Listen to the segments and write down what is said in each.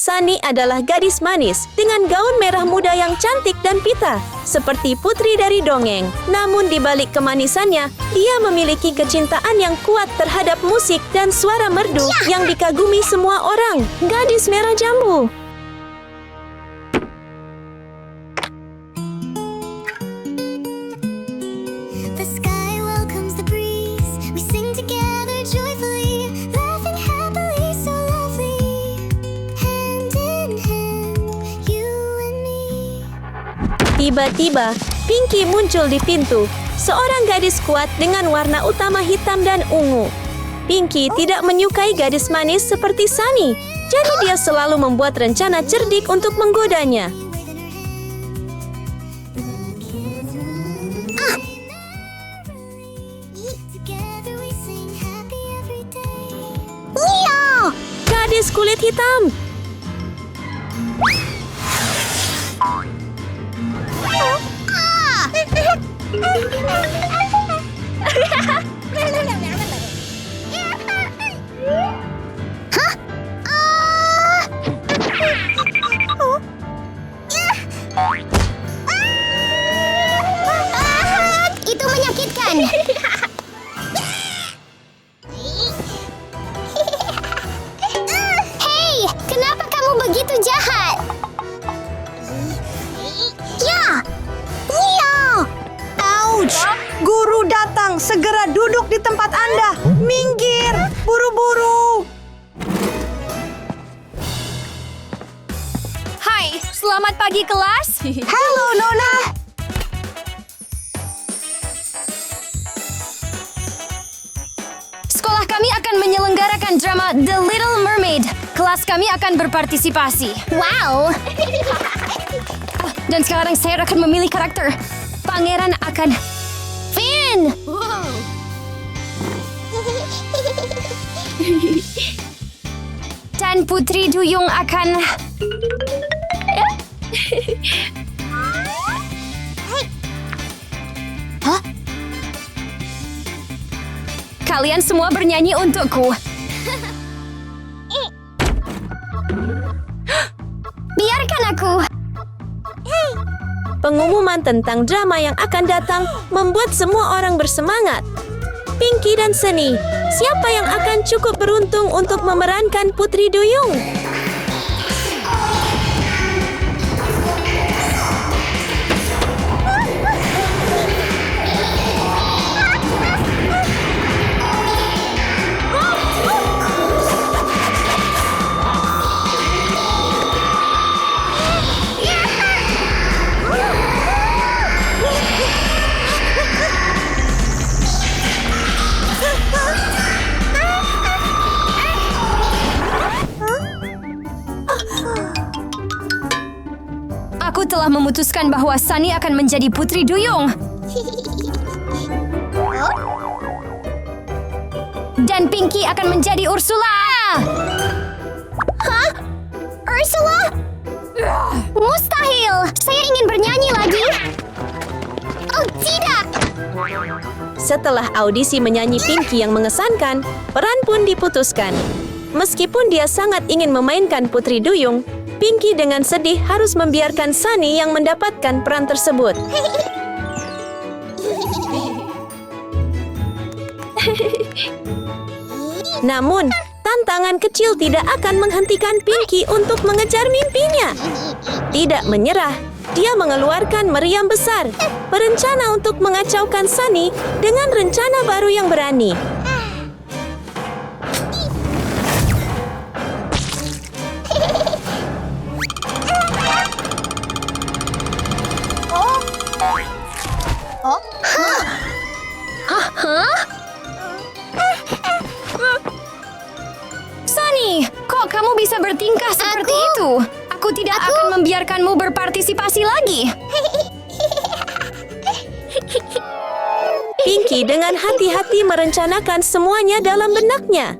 Sunny adalah gadis manis dengan gaun merah muda yang cantik dan pita, seperti putri dari dongeng. Namun di balik kemanisannya, dia memiliki kecintaan yang kuat terhadap musik dan suara merdu yang dikagumi semua orang. Gadis merah jambu. The sky welcomes the breeze. We sing together joyfully, laughing happily, so lovely. Hand in hand, you and me. Tiba-tiba, Pinky muncul di pintu. Seorang gadis kuat dengan warna utama hitam dan ungu. Pinky tidak menyukai gadis manis seperti Sunny, jadi dia selalu membuat rencana cerdik untuk menggodanya. Together we sing happy every day. Gadis kulit hitam. Itu menyakitkan. Hei, kenapa kamu begitu jahat? Ya, Ouch! Guru datang. Segera duduk di tempat Anda. Minggir! Buru-buru! Hai, selamat pagi kelas. Halo, Nona! Sekolah kami akan menyelenggarakan drama The Little Mermaid. Kelas kami akan berpartisipasi. wow. Dan sekarang saya akan memilih karakter. Pangeran akan Finn. Dan Putri Duyung akan Kalian semua bernyanyi untukku. Biarkan aku. Pengumuman tentang drama yang akan datang membuat semua orang bersemangat. Pinky dan Sunny, siapa yang akan cukup beruntung untuk memerankan Putri Duyung? Aku telah memutuskan bahwa Sunny akan menjadi Putri Duyung. Dan Pinky akan menjadi Ursula. Hah? Ursula? Mustahil! Saya ingin bernyanyi lagi. Oh, tidak! Setelah audisi menyanyi Pinky yang mengesankan, peran pun diputuskan. Meskipun dia sangat ingin memainkan Putri Duyung, Pinky dengan sedih harus membiarkan Sunny yang mendapatkan peran tersebut. Namun, tantangan kecil tidak akan menghentikan Pinky untuk mengejar mimpinya. Tidak menyerah, dia mengeluarkan meriam besar, berencana untuk mengacaukan Sunny dengan rencana baru yang berani. Sunny, kok kamu bisa bertingkah seperti itu? Aku tidak akan membiarkanmu berpartisipasi lagi. Pinky dengan hati-hati merencanakan semuanya dalam benaknya.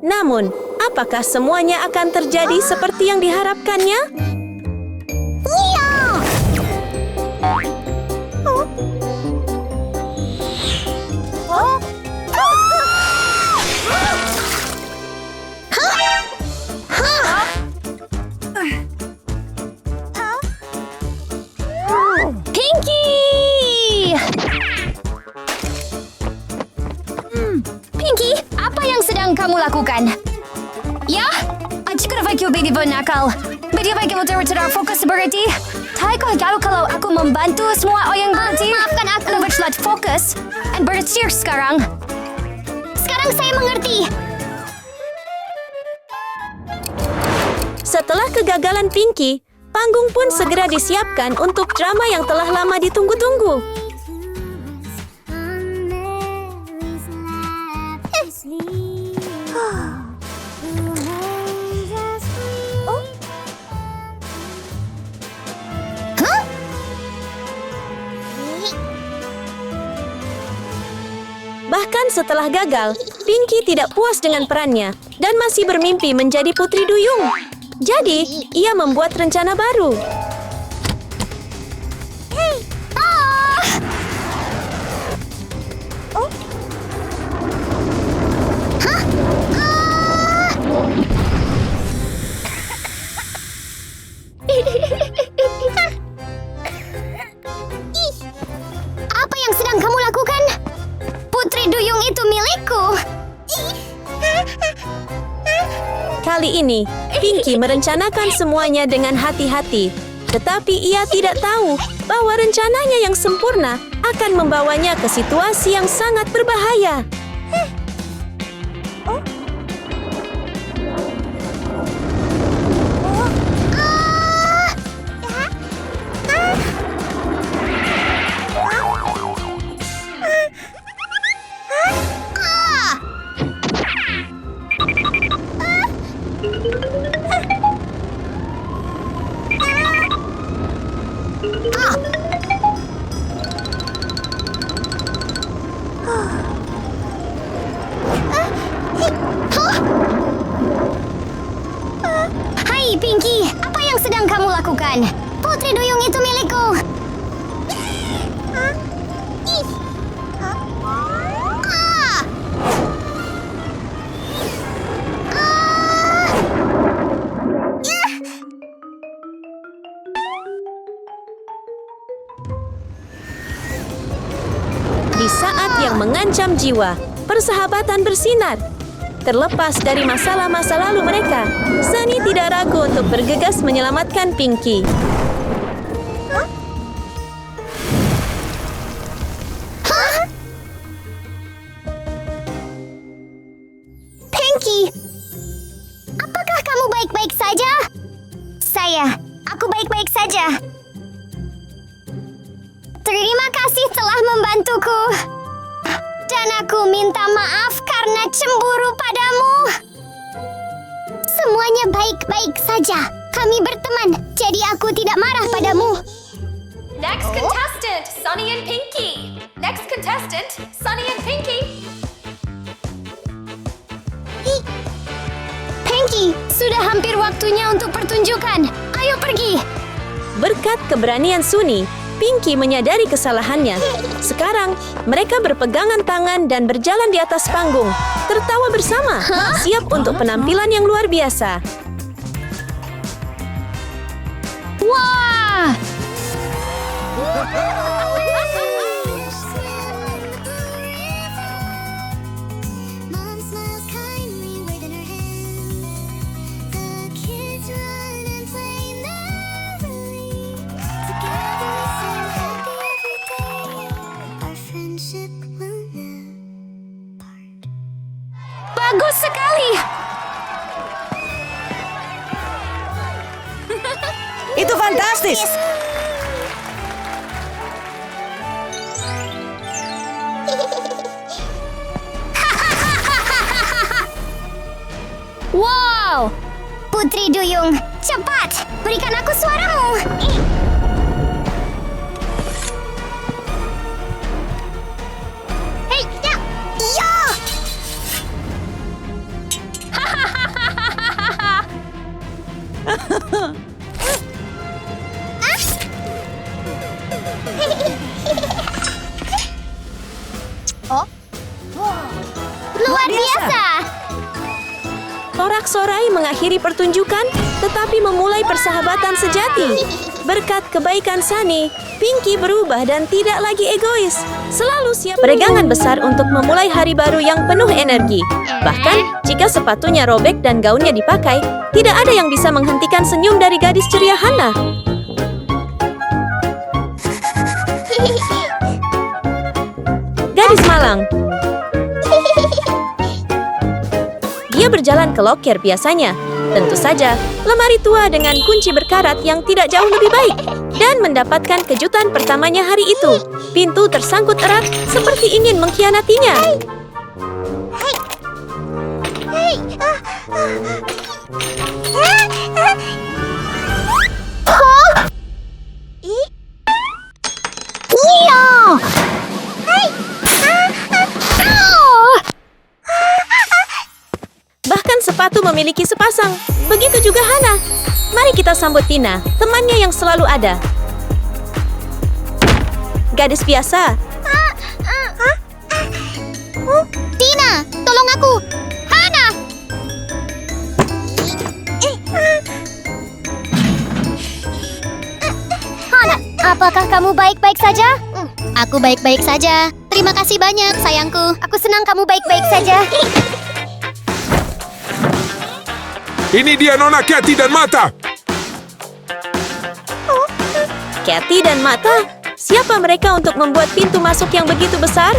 Namun, apakah semuanya akan terjadi seperti yang diharapkannya? lakukan? Ya? Jika dapat kamu berdua nakal. Berdua kamu terus fokus berarti. Tahu kalau aku membantu semua orang berhenti. Maafkan aku. Lebih cepat fokus. Dan berhenti sekarang. Sekarang saya mengerti. Setelah kegagalan Pinky, panggung pun segera disiapkan untuk drama yang telah lama ditunggu-tunggu. Bahkan setelah gagal, Pinky tidak puas dengan perannya dan masih bermimpi menjadi Putri Duyung. Jadi, ia membuat rencana baru. Apa yang sedang kamu lakukan? Putri Duyung itu milikku. Kali ini, Pinky merencanakan semuanya dengan hati-hati. Tetapi ia tidak tahu bahwa rencananya yang sempurna akan membawanya ke situasi yang sangat berbahaya. Hai Pinky, apa yang sedang kamu lakukan? Putri Duyung itu milikku. Di saat yang mengancam jiwa, persahabatan bersinar. Terlepas dari masalah-masa lalu mereka, Sunny tidak ragu untuk bergegas menyelamatkan Pinky. Pinky, apakah kamu baik-baik saja? Aku baik-baik saja. Terima kasih telah membantuku. Dan aku minta maaf karena cemburu padamu. Semuanya baik-baik saja. Kami berteman, jadi aku tidak marah padamu. Next contestant, Sunny and Pinky. Next contestant, Sunny and Pinky. Pinky, sudah hampir waktunya untuk pertunjukan. Ayo pergi. Berkat keberanian Sunny, Pinky menyadari kesalahannya. Sekarang, mereka berpegangan tangan dan berjalan di atas panggung, tertawa bersama, siap untuk penampilan yang luar biasa. Wah! Mom smiles kindly, waving her hand. The kids run and play merrily. Together we sing happy every day. Our friendship will never part. Bagus sekali. Itu fantastis. Wow! Putri Duyung, cepat! Berikan aku suaramu! Hei, ya! Ya! Luar biasa! Sorak-sorai mengakhiri pertunjukan tetapi memulai persahabatan sejati. Berkat kebaikan Sunny, Pinky berubah dan tidak lagi egois. Selalu siap peregangan besar untuk memulai hari baru yang penuh energi. Bahkan, jika sepatunya robek dan gaunnya dipakai, tidak ada yang bisa menghentikan senyum dari gadis ceria Hana. Gadis malang. Dia berjalan ke loker biasanya. Tentu saja, lemari tua dengan kunci berkarat yang tidak jauh lebih baik. Dan mendapatkan kejutan pertamanya hari itu. Pintu tersangkut erat seperti ingin mengkhianatinya. Bahkan sepatu memiliki sepasang. Begitu juga Hana. Mari kita sambut Tina, temannya yang selalu ada. Gadis biasa. Tina, tolong aku. Hana. Hana, apakah kamu baik-baik saja? Aku baik-baik saja. Terima kasih banyak, sayangku. Aku senang kamu baik-baik saja. Ini dia Nona Cathy dan Mata. Cathy dan Mata? Siapa mereka untuk membuat pintu masuk yang begitu besar?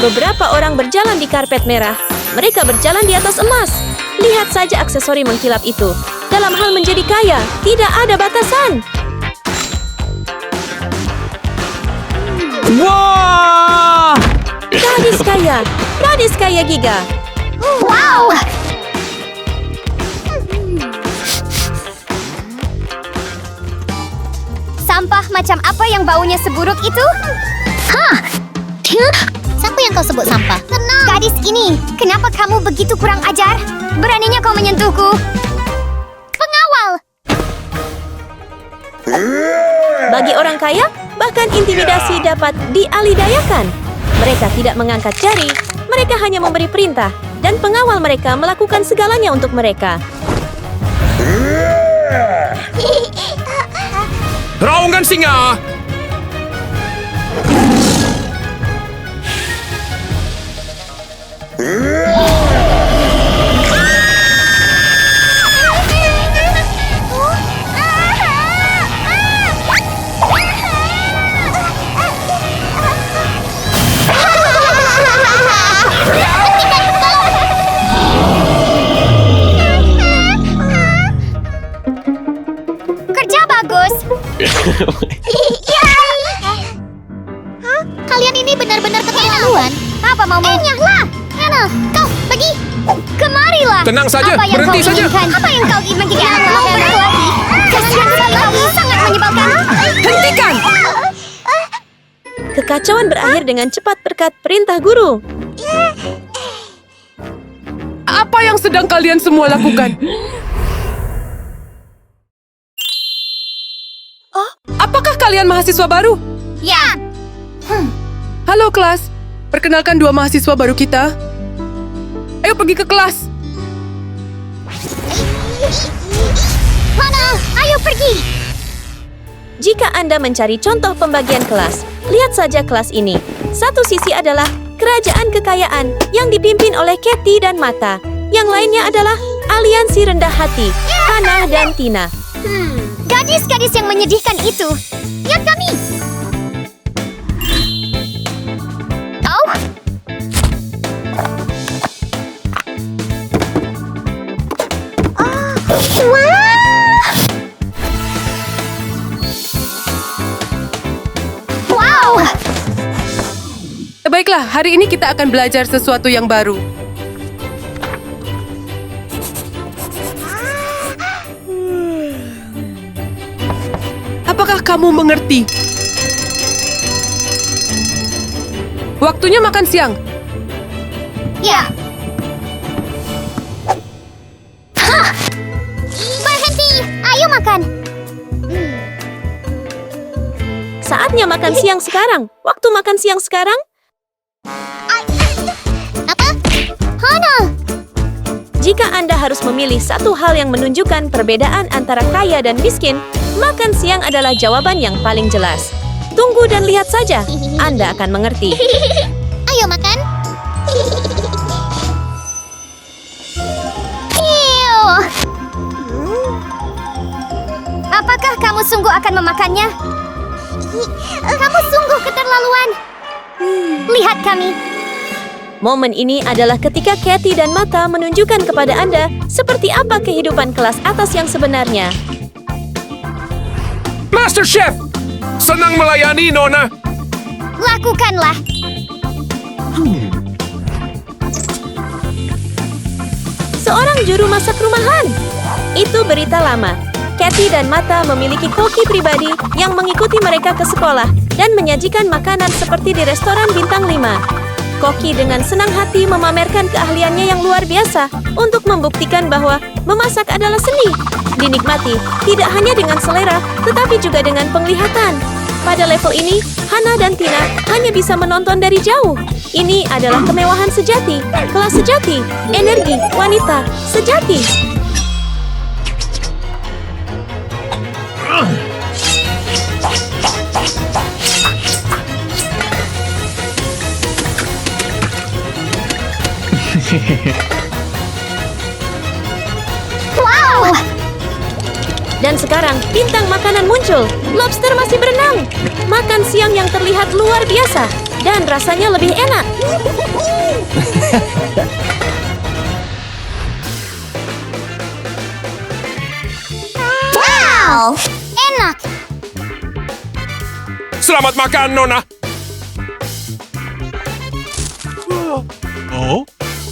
Beberapa orang berjalan di karpet merah. Mereka berjalan di atas emas. Lihat saja aksesori mengkilap itu. Dalam hal menjadi kaya, tidak ada batasan. Wah! Gadis kaya Giga. Wow! Sampah macam apa yang baunya seburuk itu? Hah? Siapa yang kau sebut sampah? Tenang. Gadis ini, kenapa kamu begitu kurang ajar? Beraninya kau menyentuhku? Pengawal! Bagi orang kaya, bahkan intimidasi dapat dialidayakan. Mereka tidak mengangkat jari, mereka hanya memberi perintah, dan pengawal mereka melakukan segalanya untuk mereka. Raungan singa. Kerja bagus! Kalian ini benar-benar keterlaluan. Apa maumu? Nyahlah. Hana, kau pergi. Kemarilah! Tenang saja, Apa yang berhenti kau saja. inginkan? Apa yang kau ingin menjadi anak mau berlari? Kasihan sekali kau, sangat menyebalkan. Hentikan! Kekacauan berakhir dengan cepat berkat perintah guru. Apa yang sedang kalian semua lakukan? Oh, apakah kalian mahasiswa baru? Ya, Halo kelas, perkenalkan 2 mahasiswa baru kita. Ayo pergi ke kelas. Hana, ayo pergi. Jika Anda mencari contoh pembagian kelas, lihat saja kelas ini. Satu sisi adalah kerajaan kekayaan yang dipimpin oleh Cathy dan Mata. Yang lainnya adalah aliansi rendah hati, Hana dan Tina. gadis-gadis yang menyedihkan itu. Lihat kami! Oh, wow! Baiklah, hari ini kita akan belajar sesuatu yang baru. Apakah kamu mengerti? Waktunya makan siang. Ya. Hah! Berhenti! Ayo makan! Saatnya makan siang sekarang. Waktu makan siang sekarang. Apa? Hana! Jika Anda harus memilih satu hal yang menunjukkan perbedaan antara kaya dan miskin, makan siang adalah jawaban yang paling jelas. Tunggu dan lihat saja, Anda akan mengerti. Ayo makan. Ew. Apakah kamu sungguh akan memakannya? Kamu sungguh keterlaluan. Lihat kami. Momen ini adalah ketika Kathy dan Mata menunjukkan kepada Anda seperti apa kehidupan kelas atas yang sebenarnya. Master Chef! Senang melayani, Nona. Lakukanlah. Seorang juru masak rumahan. Itu berita lama. Kathy dan Mata memiliki koki pribadi yang mengikuti mereka ke sekolah dan menyajikan makanan seperti di restoran bintang 5. Koki dengan senang hati memamerkan keahliannya yang luar biasa untuk membuktikan bahwa memasak adalah seni. Dinikmati tidak hanya dengan selera, tetapi juga dengan penglihatan. Pada level ini, Hana dan Tina hanya bisa menonton dari jauh. Ini adalah kemewahan sejati, kelas sejati, energi wanita sejati. Wow! Dan sekarang, bintang makanan muncul. Lobster masih berenang. Makan siang yang terlihat luar biasa. Dan rasanya lebih enak. Wow! Enak. Selamat makan, Nona.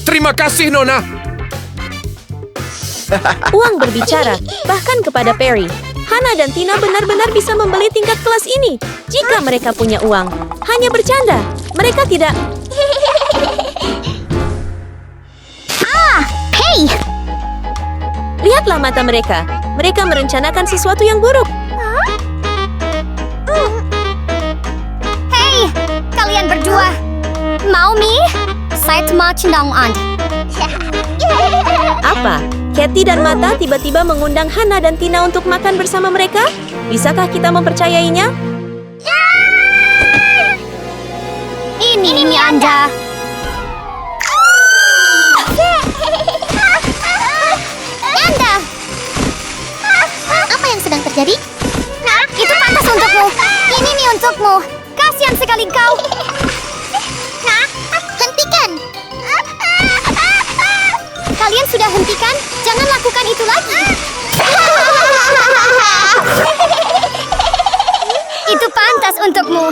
Terima kasih, Nona. Uang berbicara, bahkan kepada Perry. Hana dan Tina benar-benar bisa membeli tingkat kelas ini. Jika mereka punya uang. Hanya bercanda. Mereka tidak... Hey! Lihatlah mata mereka. Mereka merencanakan sesuatu yang buruk. Hey! Kalian berdua. Mau mie? Saya cuma cendang Anda. Apa? Kathy dan Mata tiba-tiba mengundang Hana dan Tina untuk makan bersama mereka? Bisakah kita mempercayainya? Ini mie Anda. Anda. Apa yang sedang terjadi? Itu pantas untukmu. Ini mie untukmu. Kasihan sekali kau. Hentikan. Kalian sudah hentikan? Jangan lakukan itu lagi. Itu pantas untukmu.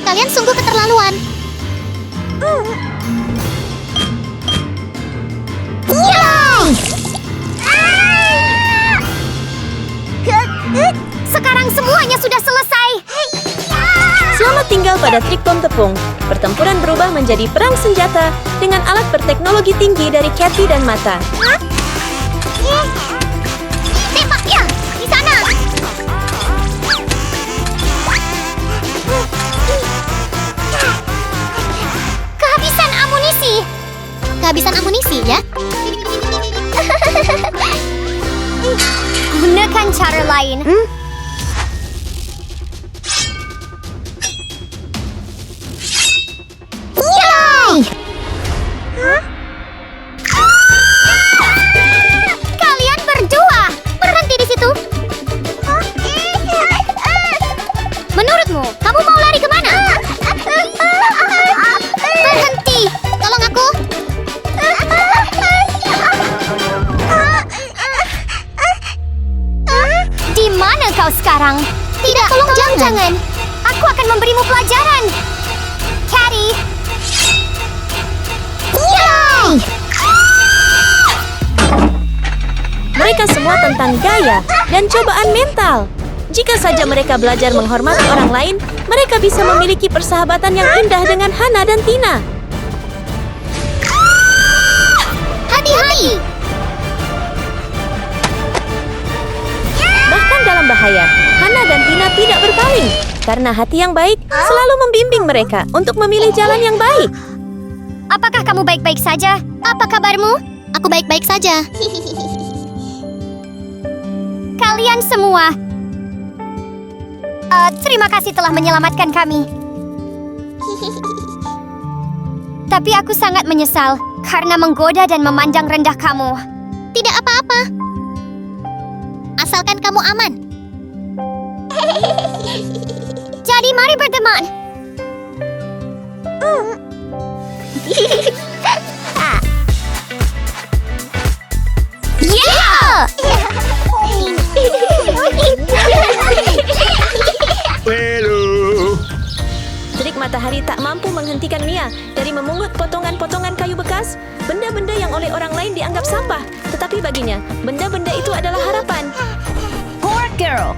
Kalian sungguh keterlaluan. Sekarang semuanya sudah selesai. Selamat tinggal pada trik bom tepung. Pertempuran berubah menjadi perang senjata dengan alat berteknologi tinggi dari Kathy dan Mata. Tembak ya, di sana. Kehabisan amunisi. Kehabisan amunisi ya? Gunakan cara lain. Kalian berdua berhenti di situ. Menurutmu, kamu mau lari kemana? Berhenti. Tolong aku. Di mana kau sekarang? Tidak, tolong jangan. Aku akan memberimu pelajaran. Caddy. Mereka semua tentang gaya dan cobaan mental. Jika saja mereka belajar menghormati orang lain, mereka bisa memiliki persahabatan yang indah dengan Hana dan Tina. Hati-hati. Bahkan dalam bahaya, Hana dan Tina tidak berpaling. Karena hati yang baik selalu membimbing mereka untuk memilih jalan yang baik. apakah kamu baik-baik saja? Apa kabarmu? Aku baik-baik saja. Kalian semua. Terima kasih telah menyelamatkan kami. Tapi aku sangat menyesal karena menggoda dan memandang rendah kamu. Tidak apa-apa. Asalkan kamu aman. Jadi mari berteman. Yeah! Terik matahari tak mampu menghentikan Mia dari memungut potongan-potongan kayu bekas, benda-benda yang oleh orang lain dianggap sampah. Tetapi baginya, benda-benda itu adalah harapan. Poor girl.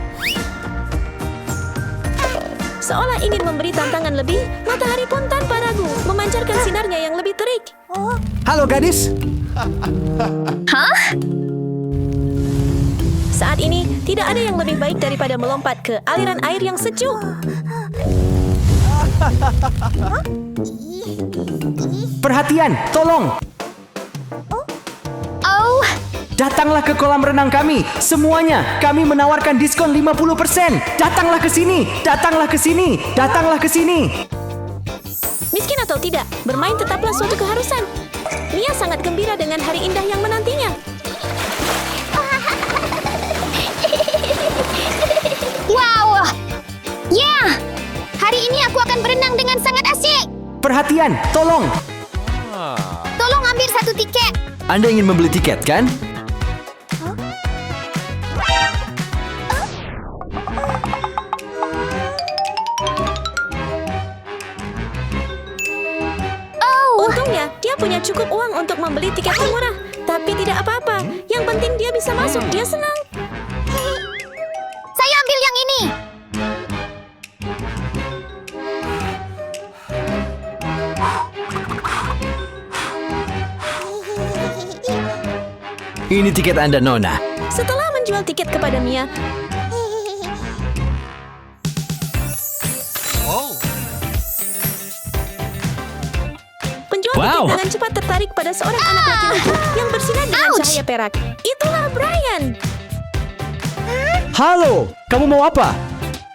Seolah ingin memberi tantangan lebih, matahari pun tanpa ragu memancarkan sinarnya yang lebih terik. Halo gadis. Saat ini, tidak ada yang lebih baik daripada melompat ke aliran air yang sejuk. Perhatian, tolong. Oh, Datanglah ke kolam renang kami. Semuanya, kami menawarkan diskon 50%. Datanglah ke sini. Datanglah ke sini. Datanglah ke sini. Miskin atau tidak, bermain tetaplah suatu keharusan. Mia sangat gembira dengan hari indah yang menantinya. wow. Yeah! Hari ini aku akan berenang dengan sangat asyik. Perhatian, tolong. Tolong ambil satu tiket. Anda ingin membeli tiket, kan? Untungnya, dia punya cukup uang untuk membeli tiket termurah. Tapi tidak apa-apa. Yang penting dia bisa masuk. Dia senang. Saya ambil yang ini. Ini tiket Anda, Nona. Setelah menjual tiket kepada Mia, penjual tiket dengan cepat tertarik pada seorang anak laki-laki yang bersinar dengan cahaya perak. Itulah Brian. Halo, kamu mau apa?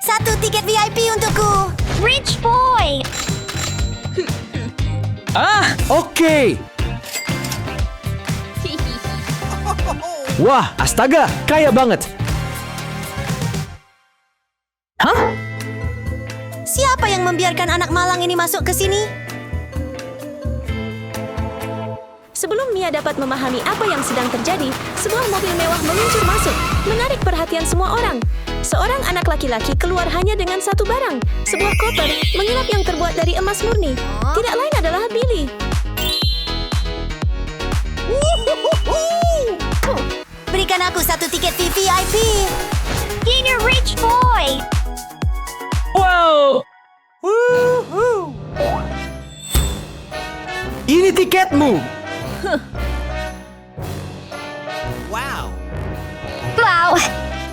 Satu tiket VIP untukku. Rich boy. Oke. Wah, astaga, kaya banget. Siapa yang membiarkan anak malang ini masuk ke sini? Sebelum Mia dapat memahami apa yang sedang terjadi, sebuah mobil mewah meluncur masuk, menarik perhatian semua orang. Seorang anak laki-laki keluar hanya dengan satu barang, sebuah koper mengilap yang terbuat dari emas murni. Tidak lain adalah Billy. Berikan aku satu tiket VIP. Ini rich boy. Ini tiketmu.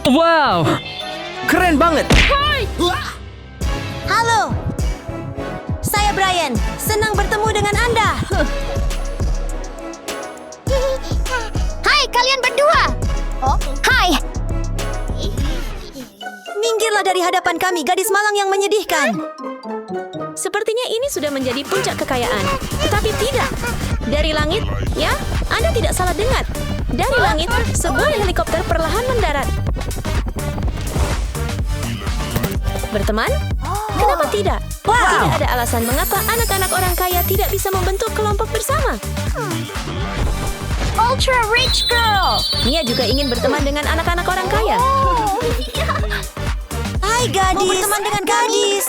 Wow. Keren banget. Halo. Saya Brian. Senang bertemu dengan Anda. Hai kalian berdua. Hai. Minggirlah dari hadapan kami, gadis malang yang menyedihkan. Sepertinya ini sudah menjadi puncak kekayaan. Tetapi tidak. Dari langit, ya, Anda tidak salah dengar. Dari langit, sebuah helikopter perlahan mendarat. Berteman? Kenapa tidak? Tidak ada alasan mengapa anak-anak orang kaya tidak bisa membentuk kelompok bersama. Ultra rich girl. Mia juga ingin berteman dengan anak-anak orang kaya. Hai gadis. Mau berteman dengan gadis.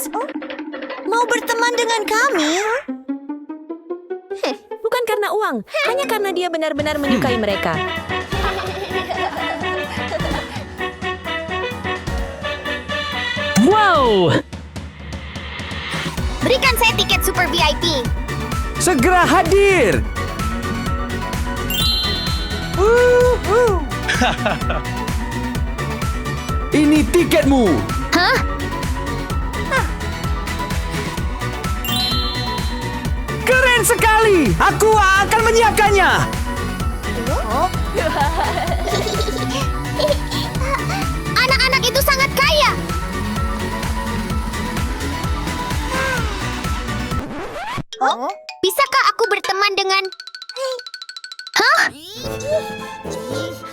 Mau berteman dengan kami? Bukan karena uang, hanya karena dia benar-benar menyukai mereka. Berikan saya tiket super VIP. Segera hadir. Ini tiketmu. Keren sekali. Aku akan menyiapkannya. Anak-anak itu sangat kaya. Bisakah aku berteman dengan...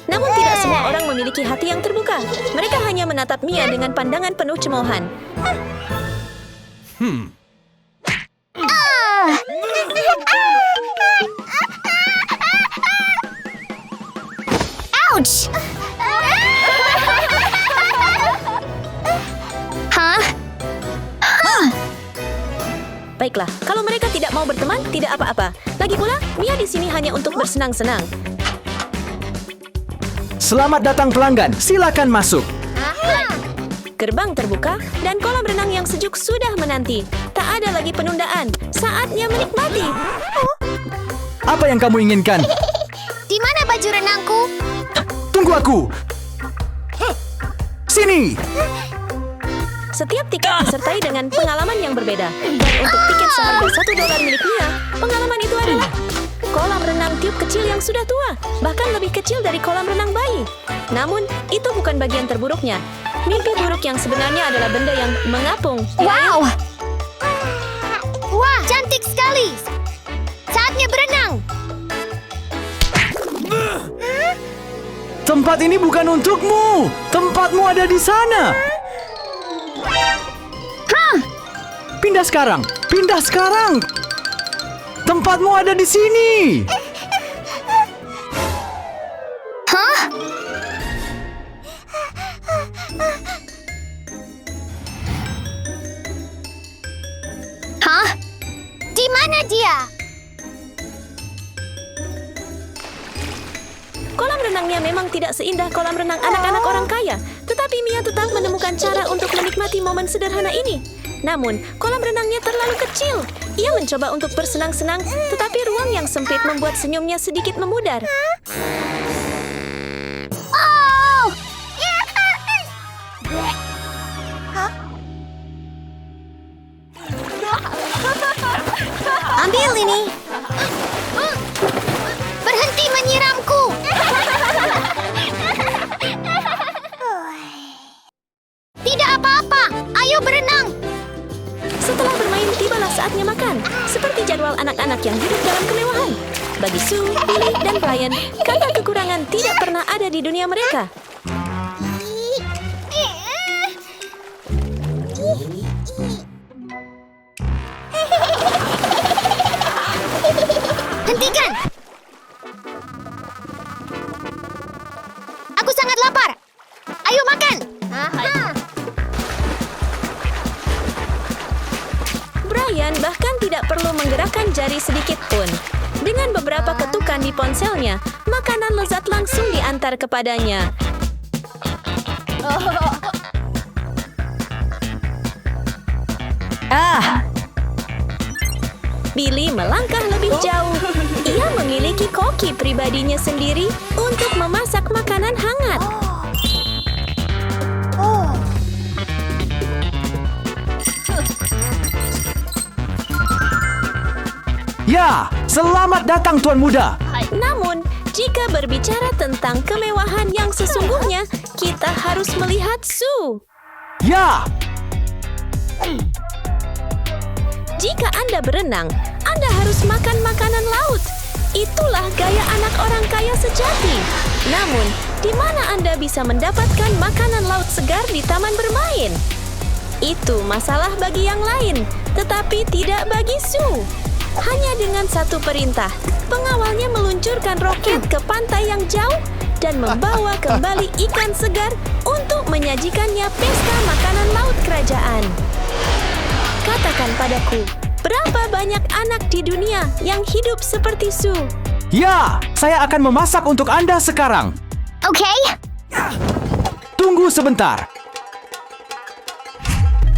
Namun tidak semua orang memiliki hati yang terbuka. Mereka hanya menatap Mia dengan pandangan penuh cemoohan. Ouch! Hah? Baiklah, kalau mereka tidak mau berteman, tidak apa-apa. Lagi pula, Mia di sini hanya untuk bersenang-senang. Selamat datang pelanggan. Silakan masuk. Gerbang terbuka dan kolam renang yang sejuk sudah menanti. Tak ada lagi penundaan. Saatnya menikmati. Apa yang kamu inginkan? Di mana baju renangku? Tunggu aku. Sini. Setiap tiket disertai dengan pengalaman yang berbeda. Dan untuk tiket seharga $1 milik Mia, pengalaman itu adalah kolam renang tiup kecil yang sudah tua, bahkan lebih kecil dari kolam renang bayi. Namun, itu bukan bagian terburuknya. Mimpi buruk yang sebenarnya adalah benda yang mengapung. Wow! Wah, cantik sekali! Saatnya berenang! Tempat ini bukan untukmu. Tempatmu ada di sana. Pindah sekarang. Pindah sekarang. Tempatmu ada di sini. Hah? Hah? Di mana dia? Kolam renangnya memang tidak seindah kolam renang anak-anak orang kaya, tetapi Mia tetap menemukan cara untuk menikmati momen sederhana ini. Namun, kolam renangnya terlalu kecil. Ia mencoba untuk bersenang-senang, tetapi ruang yang sempit membuat senyumnya sedikit memudar. Oh! Ambil ini. Berhenti menyiramku! Tidak apa-apa, ayo berenang! Setelah bermain, tibalah saatnya makan. Seperti jadwal anak-anak yang hidup dalam kemewahan. Bagi Sue, Billy, dan Brian, kata kekurangan tidak pernah ada di dunia mereka. Hentikan! Aku sangat lapar! Ayo makan! Brian bahkan tidak perlu menggerakkan jari sedikit pun. Dengan beberapa ketukan di ponselnya, makanan lezat langsung diantar kepadanya. Billy melangkah lebih jauh. Ia memiliki koki pribadinya sendiri untuk memasak makanan hangat. Ya, selamat datang Tuan Muda. Namun, jika berbicara tentang kemewahan yang sesungguhnya, kita harus melihat Sue. Ya, Jika Anda berenang, Anda harus makan makanan laut. Itulah gaya anak orang kaya sejati. Namun, di mana Anda bisa mendapatkan makanan laut segar di taman bermain? Itu masalah bagi yang lain, tetapi tidak bagi Sue. Hanya dengan satu perintah, pengawalnya meluncurkan roket ke pantai yang jauh dan membawa kembali ikan segar untuk menyajikannya pesta makanan laut kerajaan. Katakan padaku, berapa banyak anak di dunia yang hidup seperti Sue? ya, saya akan memasak untuk Anda sekarang. Oke? Tunggu sebentar.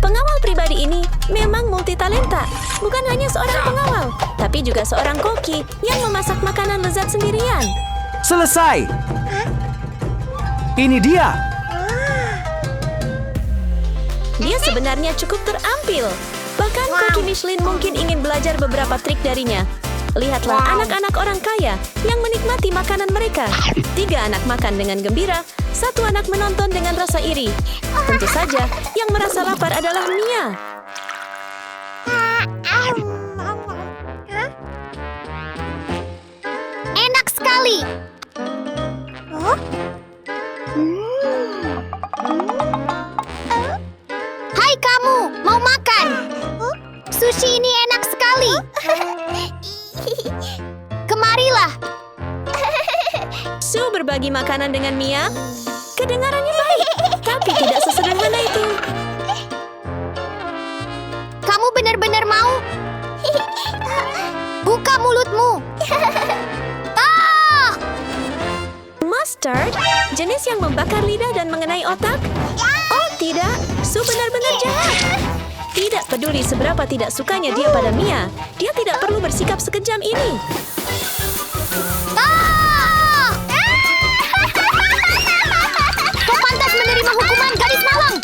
Pengawal pribadi ini memang multitalenta. Bukan hanya seorang pengawal, tapi juga seorang koki yang memasak makanan lezat sendirian. Selesai. Ini dia. Dia sebenarnya cukup terampil. Bahkan Cookie Michelin mungkin ingin belajar beberapa trik darinya. Lihatlah anak-anak orang kaya yang menikmati makanan mereka. 3 anak makan dengan gembira, 1 anak menonton dengan rasa iri. Tentu saja, yang merasa lapar adalah Mia. Enak sekali. Hai kamu, mau makan? Sushi ini enak sekali. Kemarilah. Sue berbagi makanan dengan Mia. Kedengarannya baik, tapi tidak sesederhana itu. Kamu benar-benar mau? Buka mulutmu. Ah! Mustard? Jenis yang membakar lidah dan mengenai otak? Oh tidak, Sue benar-benar jahat. Tidak peduli seberapa tidak sukanya dia pada Mia, dia tidak perlu bersikap sekejam ini. Ah! Kau pantas menerima hukuman gadis malang.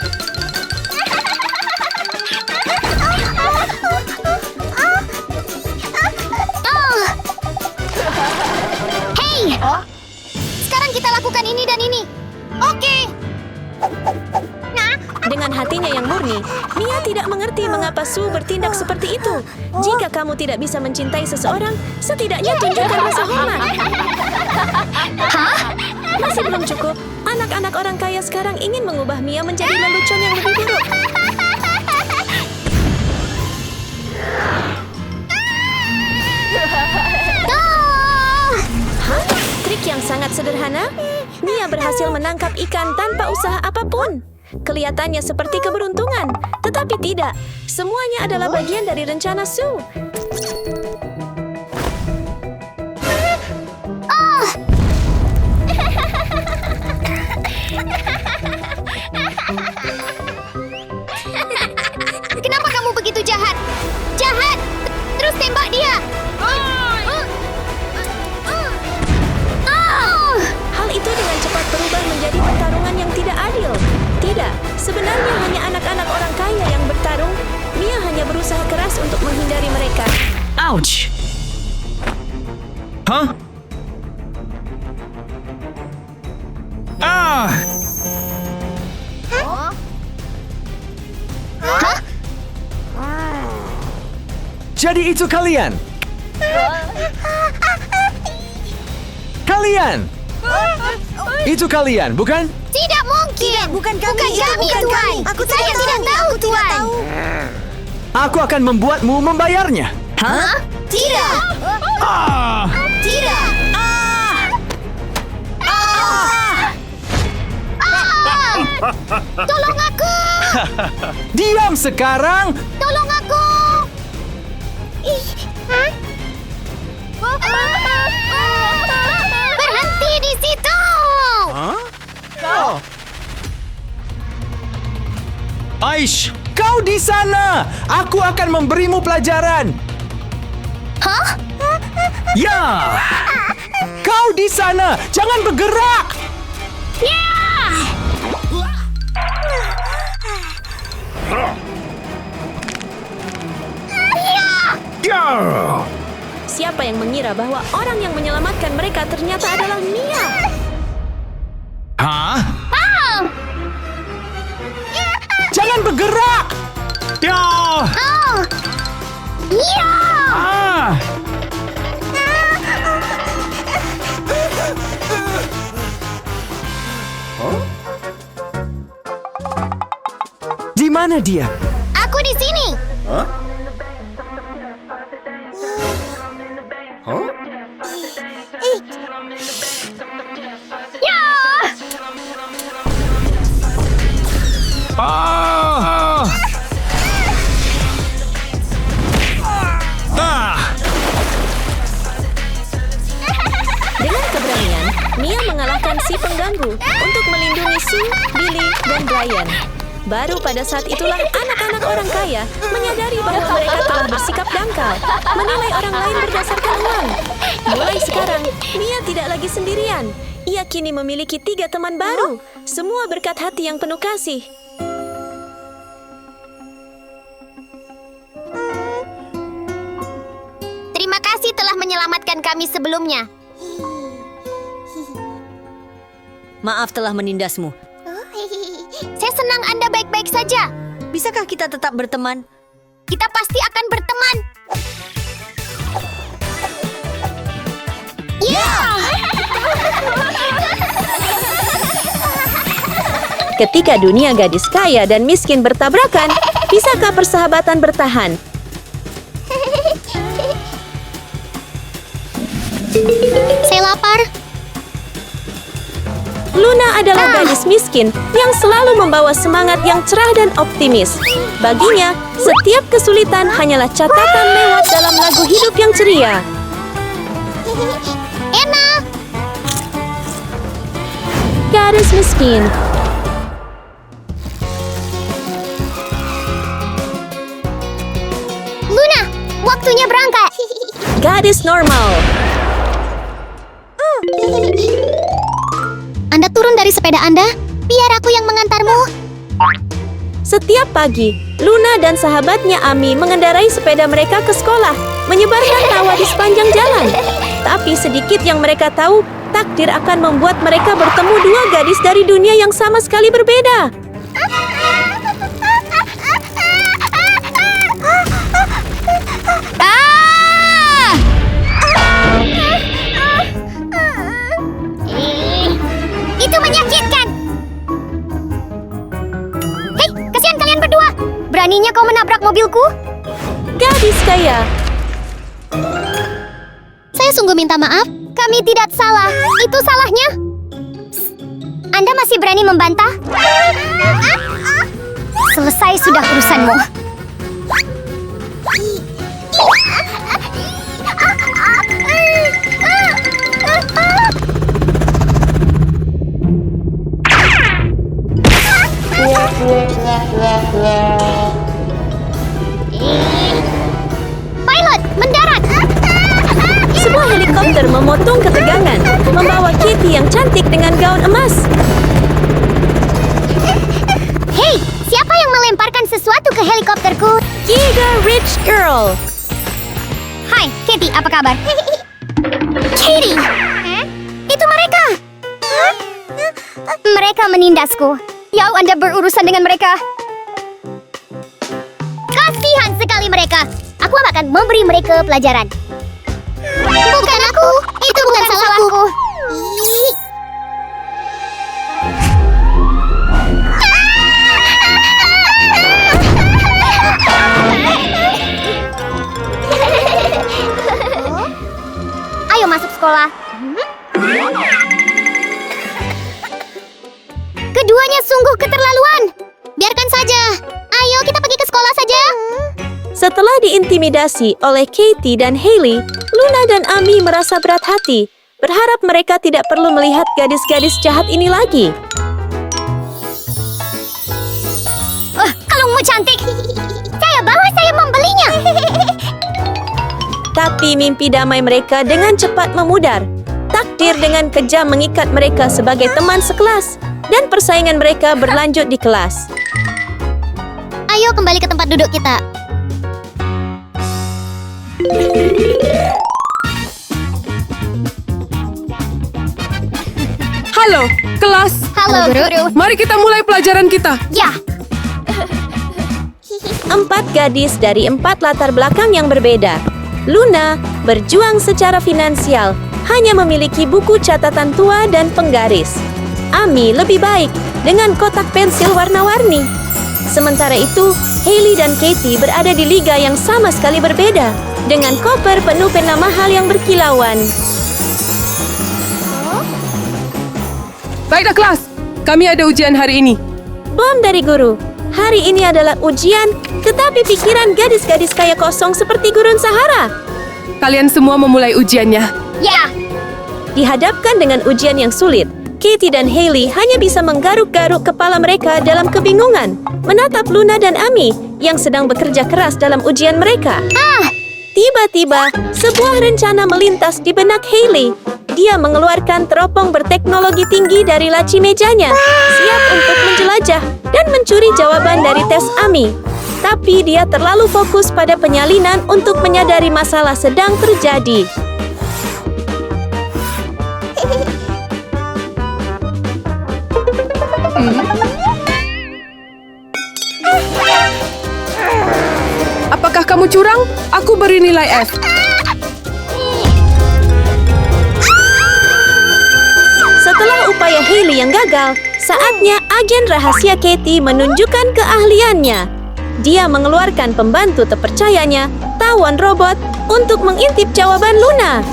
Hei! Sekarang kita lakukan ini dan ini. Oke. Dengan hatinya yang murni, Mia tidak mengerti mengapa Sue bertindak seperti itu. Jika kamu tidak bisa mencintai seseorang, setidaknya tunjukkan rasa hormat. Hah? Masih belum cukup. Anak-anak orang kaya sekarang ingin mengubah Mia menjadi lelucon yang lebih buruk. Hah? Trik yang sangat sederhana? Mia berhasil menangkap ikan tanpa usaha apapun. Kelihatannya seperti keberuntungan, tetapi tidak. Semuanya adalah bagian dari rencana Sue. Kenapa kamu begitu jahat? Jahat! Terus tembak dia! Hal itu dengan cepat berubah menjadi pertarungan yang tidak adil. Tidak, sebenarnya hanya anak-anak orang kaya yang bertarung. Mia hanya berusaha keras untuk menghindari mereka. Ouch! Hah? Ah! Jadi itu kalian? Kalian? Itu kalian, bukan? Tidak mungkin! bukan kami, Tuan! Saya tidak tahu, Tuan! Aku akan membuatmu membayarnya. Hah? Tidak! Ah! Tidak! Tolong aku! Diam sekarang! Tolong aku! Berhenti di situ! Aish, kau di sana! Aku akan memberimu pelajaran. Hah? Ya! Kau di sana! Jangan bergerak! Ya! Siapa yang mengira bahwa orang yang menyelamatkan mereka ternyata adalah Mia? Hah? Jangan bergerak! Ya! Iya! Ah! Di mana dia? Aku di sini! Ya! Ah! Ah! Dengan keberanian, Mia mengalahkan si pengganggu untuk melindungi Sue, Billy, dan Brian. Baru pada saat itulah anak-anak orang kaya menyadari bahwa mereka telah bersikap dangkal, menilai orang lain berdasarkan uang. Mulai sekarang, Mia tidak lagi sendirian. Ia kini memiliki 3 teman baru, semua berkat hati yang penuh kasih. menyelamatkan kami sebelumnya. Maaf telah menindasmu. Saya senang Anda baik-baik saja. Bisakah kita tetap berteman? Kita pasti akan berteman. Ya! Ketika dunia gadis kaya dan miskin bertabrakan, bisakah persahabatan bertahan? Saya lapar. Luna adalah gadis miskin yang selalu membawa semangat yang cerah dan optimis. Baginya, setiap kesulitan hanyalah catatan lewat dalam lagu hidup yang ceria. Enak. Gadis miskin. Luna, waktunya berangkat. Gadis normal. Anda turun dari sepeda Anda, biar aku yang mengantarmu. Setiap pagi, Luna dan sahabatnya Ami mengendarai sepeda mereka ke sekolah, menyebarkan tawa di sepanjang jalan. Tapi sedikit yang mereka tahu, takdir akan membuat mereka bertemu dua gadis dari dunia yang sama sekali berbeda. Itu menyakitkan. Hei, kasihan kalian berdua. Beraninya kau menabrak mobilku? Gadis kaya. Saya sungguh minta maaf. Kami tidak salah. Itu salahnya. Anda masih berani membantah? Selesai sudah urusanmu. Pilot, mendarat! Sebuah helikopter memotong ketegangan, membawa Kitty yang cantik dengan gaun emas. Hei, siapa yang melemparkan sesuatu ke helikopterku? Giga Rich Girl. Hai, Katie, apa kabar? Katie! Itu mereka! Mereka menindasku. Yau, Anda berurusan dengan mereka. Kasihan sekali mereka. Aku akan memberi mereka pelajaran. Bukan aku. Itu bukan salahku. Ayo masuk sekolah. Keduanya sungguh keterlaluan. Biarkan saja. Ayo kita pergi ke sekolah saja. Setelah diintimidasi oleh Katie dan Hailey, Luna dan Ami merasa berat hati, berharap mereka tidak perlu melihat gadis-gadis jahat ini lagi. Kalungmu cantik. Saya bawa, saya membelinya. Tapi mimpi damai mereka dengan cepat memudar. Takdir dengan kejam mengikat mereka sebagai teman sekelas, dan persaingan mereka berlanjut di kelas. Ayo kembali ke tempat duduk kita. Halo, kelas. Halo, guru. Mari kita mulai pelajaran kita. Ya, 4 gadis dari 4 latar belakang yang berbeda. Luna berjuang secara finansial, hanya memiliki buku catatan tua dan penggaris. Ami lebih baik dengan kotak pensil warna-warni. Sementara itu, Hailey dan Katie berada di liga yang sama sekali berbeda, dengan koper penuh pena mahal yang berkilauan. Baiklah kelas, kami ada ujian hari ini. Bom dari guru. Hari ini adalah ujian, tetapi pikiran gadis-gadis kaya kosong seperti gurun Sahara. Kalian semua memulai ujiannya. ya. Dihadapkan dengan ujian yang sulit, Katie dan Hailey hanya bisa menggaruk-garuk kepala mereka dalam kebingungan, menatap Luna dan Ami yang sedang bekerja keras dalam ujian mereka. Tiba-tiba, sebuah rencana melintas di benak Hailey. Dia mengeluarkan teropong berteknologi tinggi dari laci mejanya, siap untuk menjelajah dan mencuri jawaban dari tes Ami. Tapi dia terlalu fokus pada penyalinan untuk menyadari masalah sedang terjadi. Apakah kamu curang? Aku beri nilai F. Setelah upaya Hailey yang gagal, saatnya agen rahasia Katie menunjukkan keahliannya. Dia mengeluarkan pembantu terpercayanya, tawon robot, untuk mengintip jawaban Luna.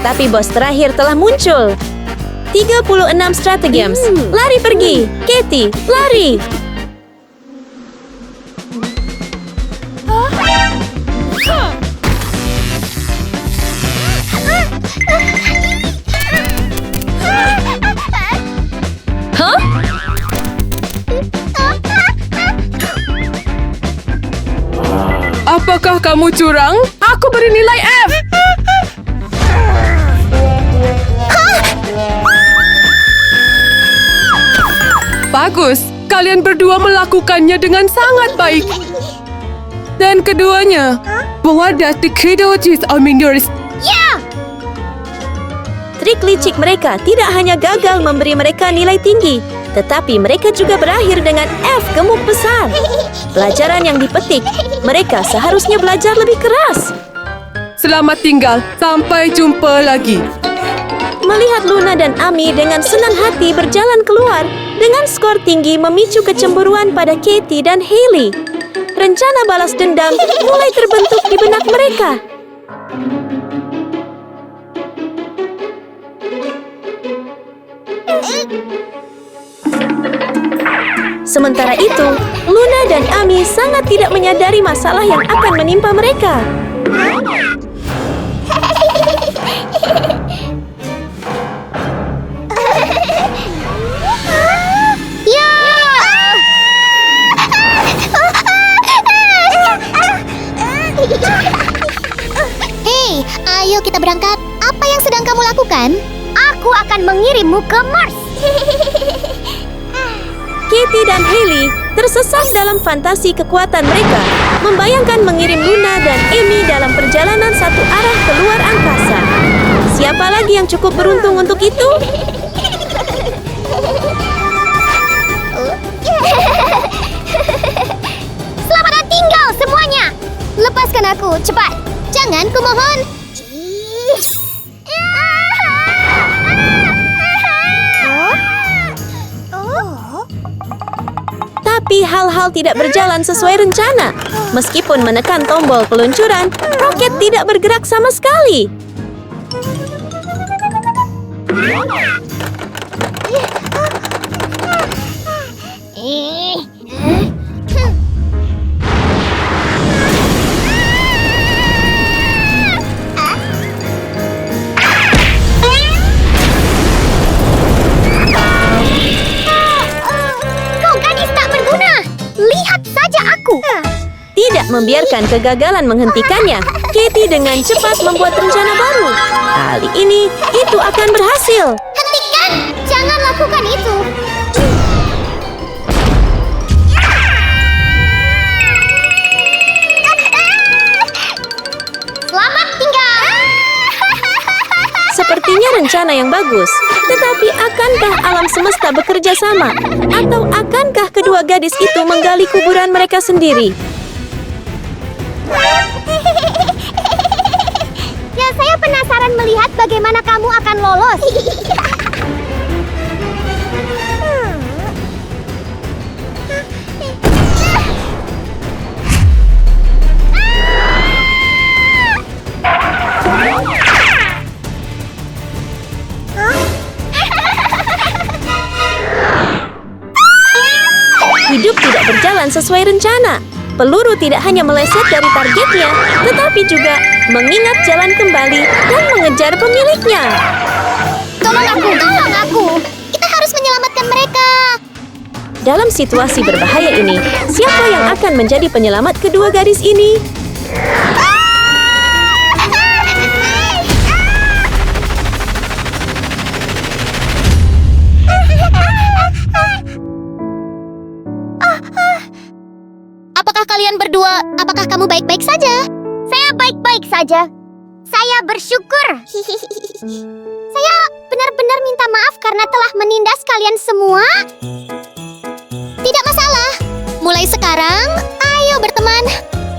Tapi bos terakhir telah muncul. 36 stratagems. Lari pergi. Katie, lari. Hah? Apakah kamu curang? Aku beri nilai F. Bagus, kalian berdua melakukannya dengan sangat baik. Dan keduanya, berwadas di kedojis Almingers. Trik licik mereka tidak hanya gagal memberi mereka nilai tinggi, tetapi mereka juga berakhir dengan F gemuk besar. Pelajaran yang dipetik, mereka seharusnya belajar lebih keras. Selamat tinggal, sampai jumpa lagi. Melihat Luna dan Ami dengan senang hati berjalan keluar dengan skor tinggi memicu kecemburuan pada Katie dan Hailey. Rencana balas dendam mulai terbentuk di benak mereka. Sementara itu, Luna dan Ami sangat tidak menyadari masalah yang akan menimpa mereka. Hei, ayo kita berangkat. Apa yang sedang kamu lakukan? Aku akan mengirimmu ke Mars. Katie dan Hailey tersesat dalam fantasi kekuatan mereka, membayangkan mengirim Luna dan Amy dalam perjalanan satu arah ke luar angkasa. Siapa lagi yang cukup beruntung untuk itu? Selamat tinggal semuanya. Lepaskan aku, cepat. Jangan, kumohon. Tapi hal-hal tidak berjalan sesuai rencana. Meskipun menekan tombol peluncuran, roket tidak bergerak sama sekali. Kau gadis tak berguna. Lihat saja aku. Tidak membiarkan kegagalan menghentikannya, Katie dengan cepat membuat rencana baru. Kali ini, itu akan berhasil. Hentikan! Jangan lakukan itu. Selamat tinggal. Sepertinya rencana yang bagus. Tetapi akankah alam semesta bekerja sama? Atau akankah kedua gadis itu menggali kuburan mereka sendiri? Ya, saya penasaran melihat bagaimana kamu akan lolos. Hidup tidak berjalan sesuai rencana. Peluru tidak hanya meleset dari targetnya, tetapi juga mengingat jalan kembali dan mengejar pemiliknya. Tolong aku, tolong aku. Kita harus menyelamatkan mereka. Dalam situasi berbahaya ini, siapa yang akan menjadi penyelamat kedua gadis ini? baik-baik saja. Saya bersyukur. Saya benar-benar minta maaf karena telah menindas kalian semua. Tidak masalah. Mulai sekarang, ayo berteman.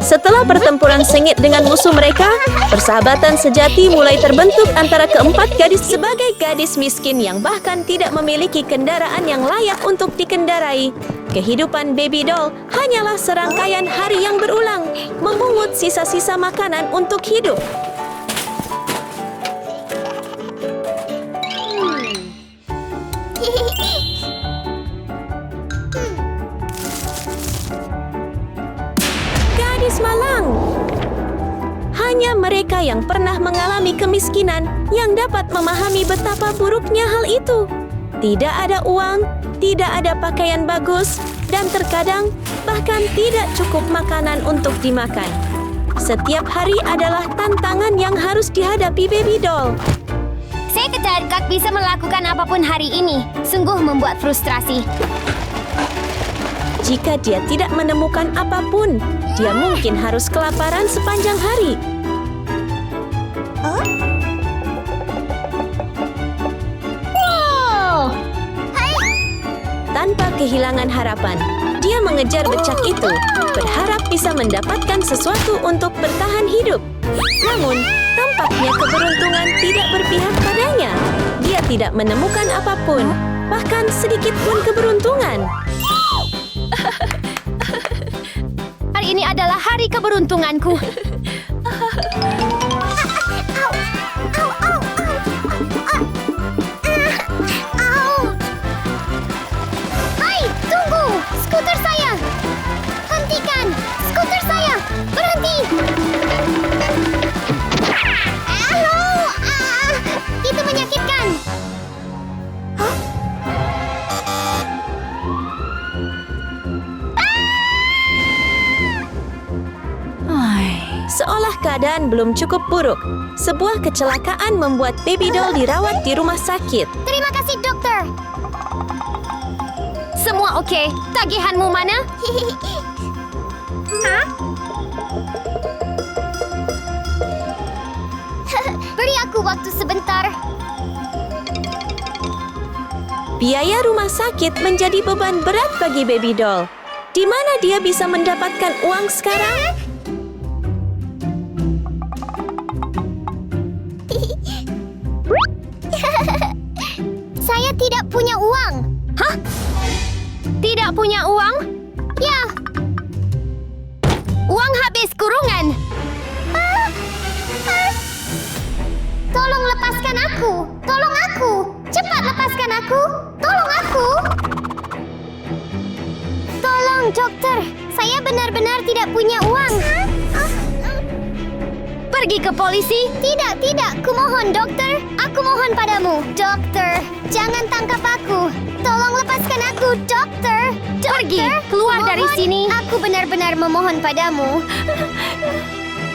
Setelah pertempuran sengit dengan musuh mereka, persahabatan sejati mulai terbentuk antara keempat gadis. Sebagai gadis miskin yang bahkan tidak memiliki kendaraan yang layak untuk dikendarai, kehidupan Baby Doll hanyalah serangkaian hari yang berulang, memungut sisa-sisa makanan untuk hidup. Gadis malang. Hanya mereka yang pernah mengalami kemiskinan yang dapat memahami betapa buruknya hal itu. Tidak ada uang, tidak ada pakaian bagus, dan terkadang bahkan tidak cukup makanan untuk dimakan. Setiap hari adalah tantangan yang harus dihadapi Baby Doll. Saya tidak bisa melakukan apapun hari ini. Sungguh membuat frustrasi. Jika dia tidak menemukan apapun, dia mungkin harus kelaparan sepanjang hari. Wow. Tanpa kehilangan harapan, dia mengejar becak itu, berharap bisa mendapatkan sesuatu untuk bertahan hidup. Namun, tampaknya keberuntungan tidak berpihak padanya. Dia tidak menemukan apapun, bahkan sedikit pun keberuntungan. Hari ini adalah hari keberuntunganku. Hai, tunggu! Skuter saya! Hentikan! Skuter saya! Berhenti! Halo! Itu menyakitkan! Seolah keadaan belum cukup buruk, sebuah kecelakaan membuat Baby Doll dirawat di rumah sakit. Terima kasih, dokter! Semua oke. Tagihanmu mana? Hah? Beri aku waktu sebentar. Biaya rumah sakit menjadi beban berat bagi Baby Doll. Di mana dia bisa mendapatkan uang sekarang? Saya tidak punya uang. Hah? Tidak punya uang? Ya. Uang habis kurungan. Tolong lepaskan aku. Tolong aku. Cepat lepaskan aku. Tolong aku. Tolong, dokter. Saya benar-benar tidak punya uang. Pergi ke polisi. Tidak, tidak. Kumohon, dokter. Aku mohon padamu. Dokter, jangan tangkap aku. Tolong lepaskan aku, dokter. Pergi, Dokter, keluar kumohon. dari sini. Aku benar-benar memohon padamu.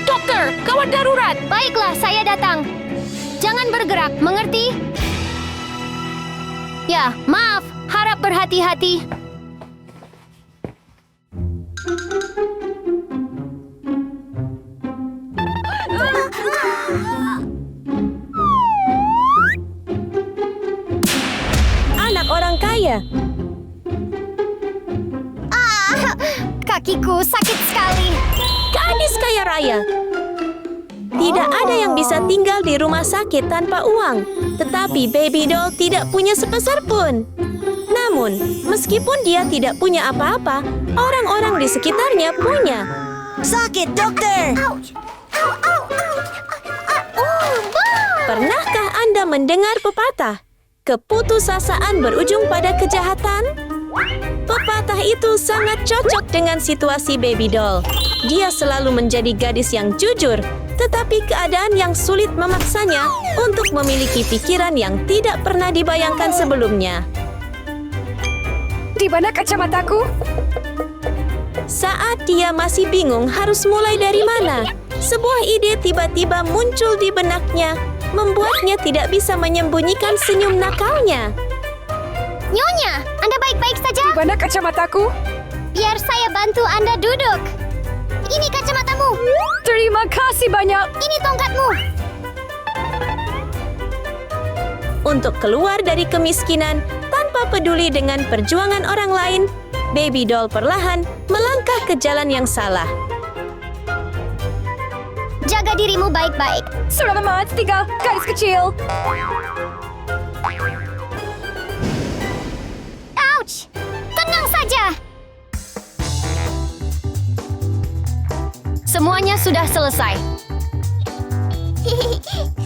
Dokter, gawat darurat. Baiklah, saya datang. Jangan bergerak, mengerti? Ya, maaf. Harap berhati-hati. Anak orang kaya. Kakiku sakit sekali. Gadis kaya raya. Tidak ada yang bisa tinggal di rumah sakit tanpa uang. Tetapi Baby Doll tidak punya sepeser pun. Namun, meskipun dia tidak punya apa-apa, orang-orang di sekitarnya punya. Sakit, dokter! Pernahkah Anda mendengar pepatah? Keputusasaan berujung pada kejahatan? Pepatah itu sangat cocok dengan situasi Baby Doll. Dia selalu menjadi gadis yang jujur, tetapi keadaan yang sulit memaksanya untuk memiliki pikiran yang tidak pernah dibayangkan sebelumnya. Di mana kacamataku? Saat dia masih bingung harus mulai dari mana, sebuah ide tiba-tiba muncul di benaknya, membuatnya tidak bisa menyembunyikan senyum nakalnya. Nyonya, Anda baik-baik saja? Di mana kacamataku? Biar saya bantu Anda duduk. Ini kacamatamu. Terima kasih banyak. Ini tongkatmu. Untuk keluar dari kemiskinan tanpa peduli dengan perjuangan orang lain, Baby Doll perlahan melangkah ke jalan yang salah. Jaga dirimu baik-baik. Selamat tinggal, gadis kecil. Ouch! Tenang saja. Semuanya sudah selesai.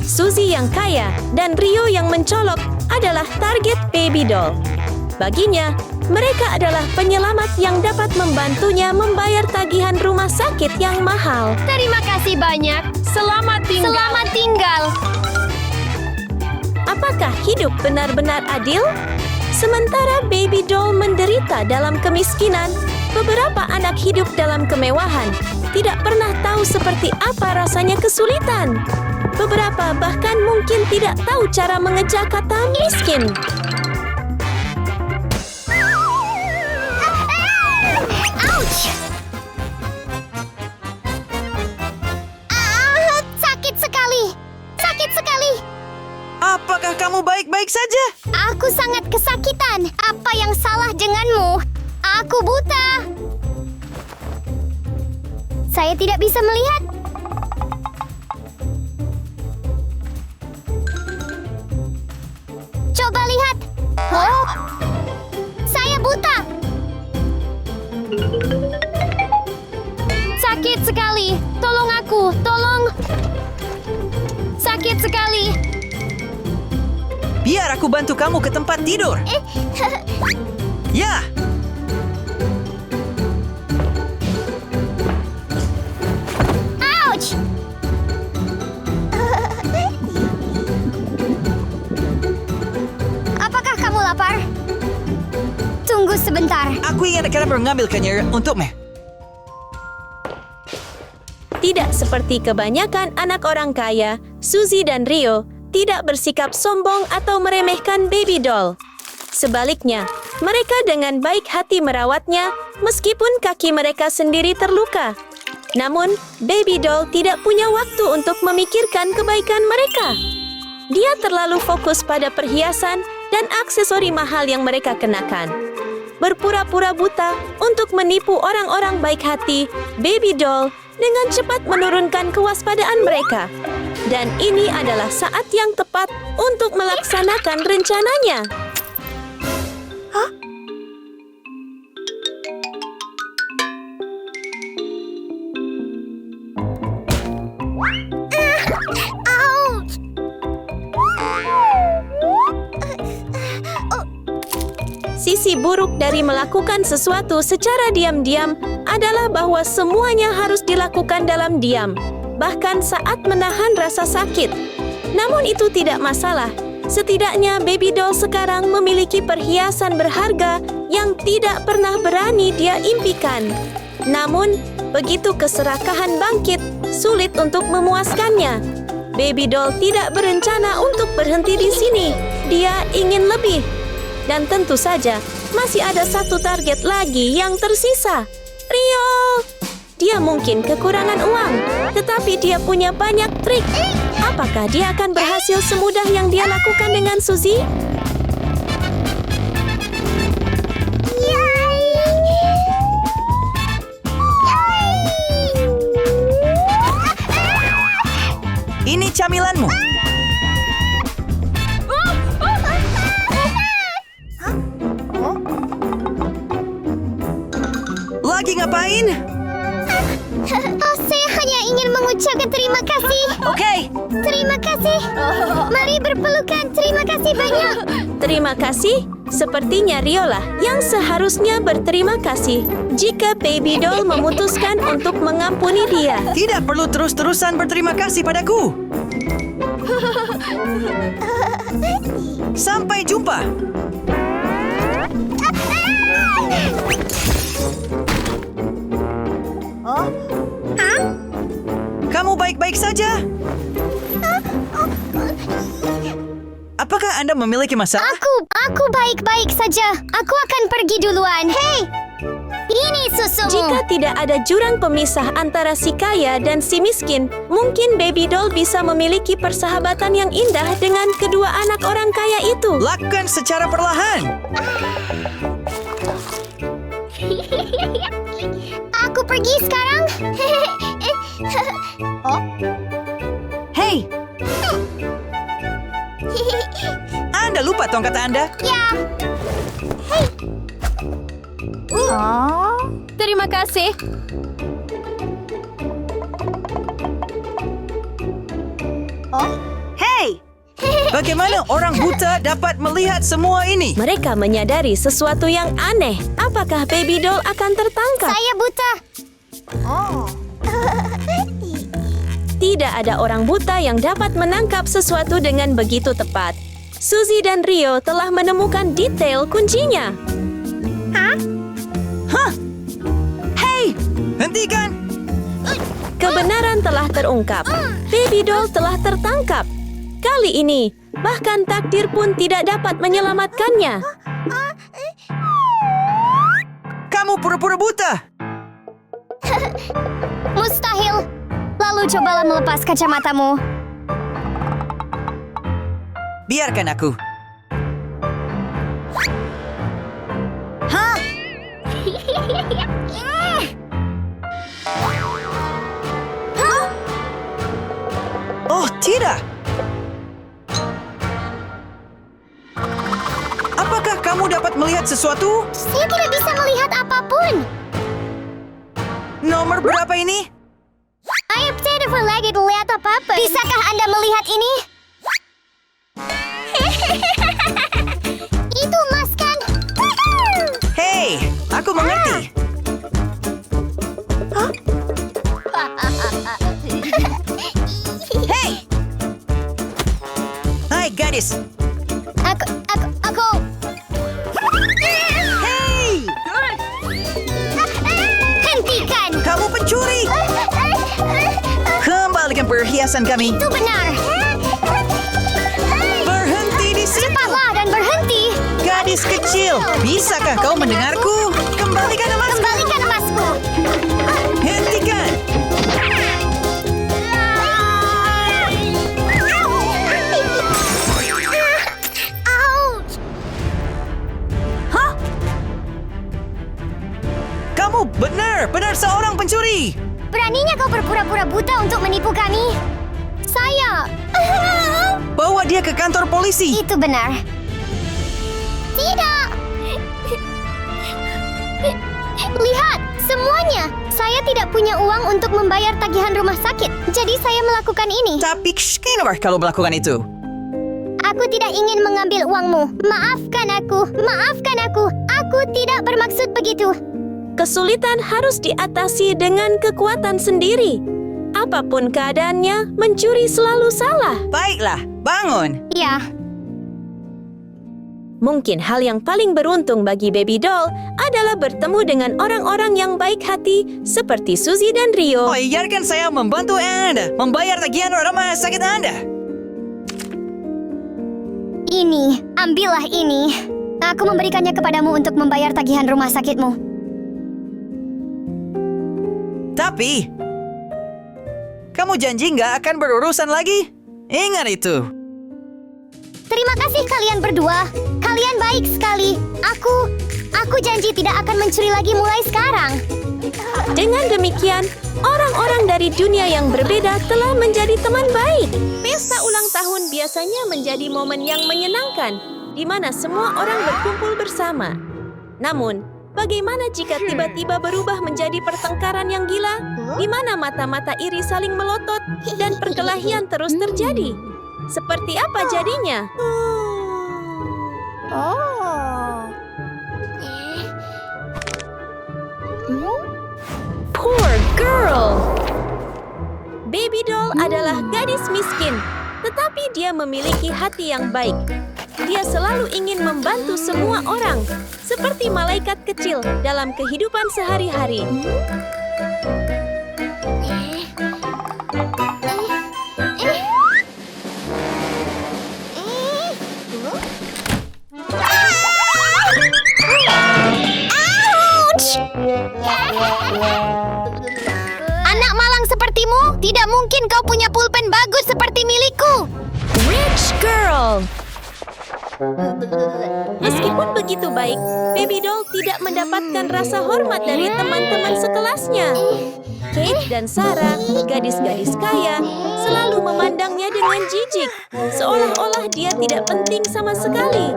Suzy yang kaya dan Rio yang mencolok adalah target Baby Doll. Baginya, mereka adalah penyelamat yang dapat membantunya membayar tagihan rumah sakit yang mahal. Terima kasih banyak. Selamat tinggal. Selamat tinggal. Apakah hidup benar-benar adil? Sementara Baby Doll menderita dalam kemiskinan, beberapa anak hidup dalam kemewahan, tidak pernah tahu seperti apa rasanya kesulitan. Beberapa bahkan mungkin tidak tahu cara mengeja kata miskin. Ouch! Sakit sekali. Sakit sekali. Apakah kamu baik-baik saja? Aku sangat kesakitan. Apa yang salah denganmu? Aku buta. Saya tidak bisa melihat. Coba lihat. Oh, saya buta. Sakit sekali. Tolong aku, tolong. Sakit sekali. Biar aku bantu kamu ke tempat tidur. Ya. Ouch! Apakah kamu lapar? Tunggu sebentar. Aku ingin mengambilkannya untukmu. Tidak seperti kebanyakan anak orang kaya, Suzy dan Rio tidak bersikap sombong atau meremehkan Baby Doll. Sebaliknya, mereka dengan baik hati merawatnya meskipun kaki mereka sendiri terluka. Namun, Baby Doll tidak punya waktu untuk memikirkan kebaikan mereka. Dia terlalu fokus pada perhiasan dan aksesori mahal yang mereka kenakan. Berpura-pura buta untuk menipu orang-orang baik hati, Baby Doll dengan cepat menurunkan kewaspadaan mereka. Dan ini adalah saat yang tepat untuk melaksanakan rencananya. Ouch! Sisi buruk dari melakukan sesuatu secara diam-diam adalah bahwa semuanya harus dilakukan dalam diam, bahkan saat menahan rasa sakit. Namun itu tidak masalah. Setidaknya Baby Doll sekarang memiliki perhiasan berharga yang tidak pernah berani dia impikan. Namun, begitu keserakahan bangkit, sulit untuk memuaskannya. Baby Doll tidak berencana untuk berhenti di sini. Dia ingin lebih. Dan tentu saja, masih ada satu target lagi yang tersisa. Rio! Dia mungkin kekurangan uang, tetapi dia punya banyak trik. Apakah dia akan berhasil semudah yang dia lakukan dengan Suzy? Ini camilanmu. Lagi ngapain? Oh, saya hanya ingin mengucapkan terima kasih. Oke. Terima kasih. Mari berpelukan. Terima kasih banyak. Terima kasih. Sepertinya Riolah yang seharusnya berterima kasih jika Baby Doll memutuskan untuk mengampuni dia. Tidak perlu terus-terusan berterima kasih padaku. Sampai jumpa. Kamu baik-baik saja? Apakah Anda memiliki masalah? Aku baik-baik saja. Aku akan pergi duluan. Hei! Ini susumu. Jika tidak ada jurang pemisah antara si kaya dan si miskin, mungkin Baby Doll bisa memiliki persahabatan yang indah dengan kedua anak orang kaya itu. Lakukan secara perlahan. Aku pergi sekarang. Oh? Hei, Anda lupa tongkat Anda? Ya. Terima kasih. Hei, bagaimana orang buta dapat melihat semua ini? Mereka menyadari sesuatu yang aneh. Apakah Baby Doll akan tertangkap? Saya buta. Tidak ada orang buta yang dapat menangkap sesuatu dengan begitu tepat. Suzy dan Rio telah menemukan detail kuncinya. Hei, hentikan! Kebenaran telah terungkap. Baby Doll telah tertangkap. Kali ini, bahkan takdir pun tidak dapat menyelamatkannya. Kamu pura-pura buta. Mustahil. Lalu cobalah melepas kacamatamu. Biarkan aku. Oh, tidak. Apakah kamu dapat melihat sesuatu? Saya tidak bisa melihat apapun. Nomor berapa ini? Ayo tidak lagi melihat apa-apa. Bisakah Anda melihat ini? Itu emas kan? Hei, aku mengerti. Hei! Hai, gadis. Aku. Hei! Hentikan. Kamu pencuri! Kembalikan perhiasan kami. Itu benar. Berhenti di sini. Cepatlah dan berhenti. Gadis kecil, bisakah kau mendengarku? Kembalikan emasku. Kembalikan emasku. Hentikan. Ouch. Kamu benar seorang pencuri. Beraninya kau berpura-pura buta untuk menipu kami? Saya. Bawa dia ke kantor polisi. Itu benar. Tidak. Lihat, semuanya. Saya tidak punya uang untuk membayar tagihan rumah sakit. Jadi saya melakukan ini. Tapi kenapa kalau melakukan itu? Aku tidak ingin mengambil uangmu. Maafkan aku. Maafkan aku. Aku tidak bermaksud begitu. Kesulitan harus diatasi dengan kekuatan sendiri. Apapun keadaannya, mencuri selalu salah. Baiklah, bangun. Ya, Mungkin hal yang paling beruntung bagi Baby Doll adalah bertemu dengan orang-orang yang baik hati seperti Suzy dan Rio. Oh, biarkan saya membantu Anda membayar tagihan rumah sakit Anda. ini. Ambillah ini. Aku memberikannya kepadamu untuk membayar tagihan rumah sakitmu. Tapi, kamu janji nggak akan berurusan lagi? Ingat itu. Terima kasih kalian berdua. Kalian baik sekali. Aku janji tidak akan mencuri lagi mulai sekarang. Dengan demikian, orang-orang dari dunia yang berbeda telah menjadi teman baik. Pesta ulang tahun biasanya menjadi momen yang menyenangkan, di mana semua orang berkumpul bersama. Namun, bagaimana jika tiba-tiba berubah menjadi pertengkaran yang gila, di mana mata-mata iri saling melotot dan perkelahian terus terjadi? Seperti apa jadinya? Poor girl. Baby Doll adalah gadis miskin, tetapi dia memiliki hati yang baik. Dia selalu ingin membantu semua orang, seperti malaikat kecil dalam kehidupan sehari-hari. Ouch! Tidak mungkin kau punya pulpen bagus seperti milikku. Rich girl. Meskipun begitu baik, Baby Doll tidak mendapatkan rasa hormat dari teman-teman sekelasnya. Kate dan Sarah, gadis-gadis kaya, selalu memandangnya dengan jijik, seolah-olah dia tidak penting sama sekali.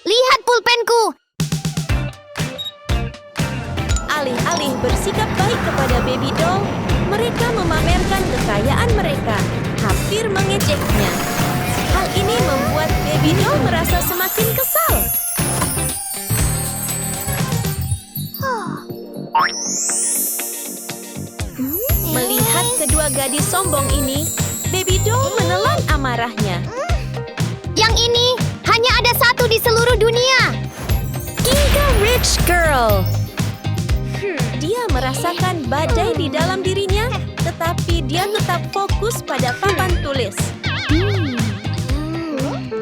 Lihat pulpenku. Alih-alih bersikap baik kepada Baby Doll, mereka memamerkan kekayaan mereka, hampir mengejeknya. Hal ini membuat Baby Doll merasa semakin kesal. Melihat kedua gadis sombong ini, Baby Doll menelan amarahnya. Yang ini hanya ada satu di seluruh dunia. Giga Rich Girl. Dia merasakan badai di dalam dirinya, tetapi dia tetap fokus pada papan tulis.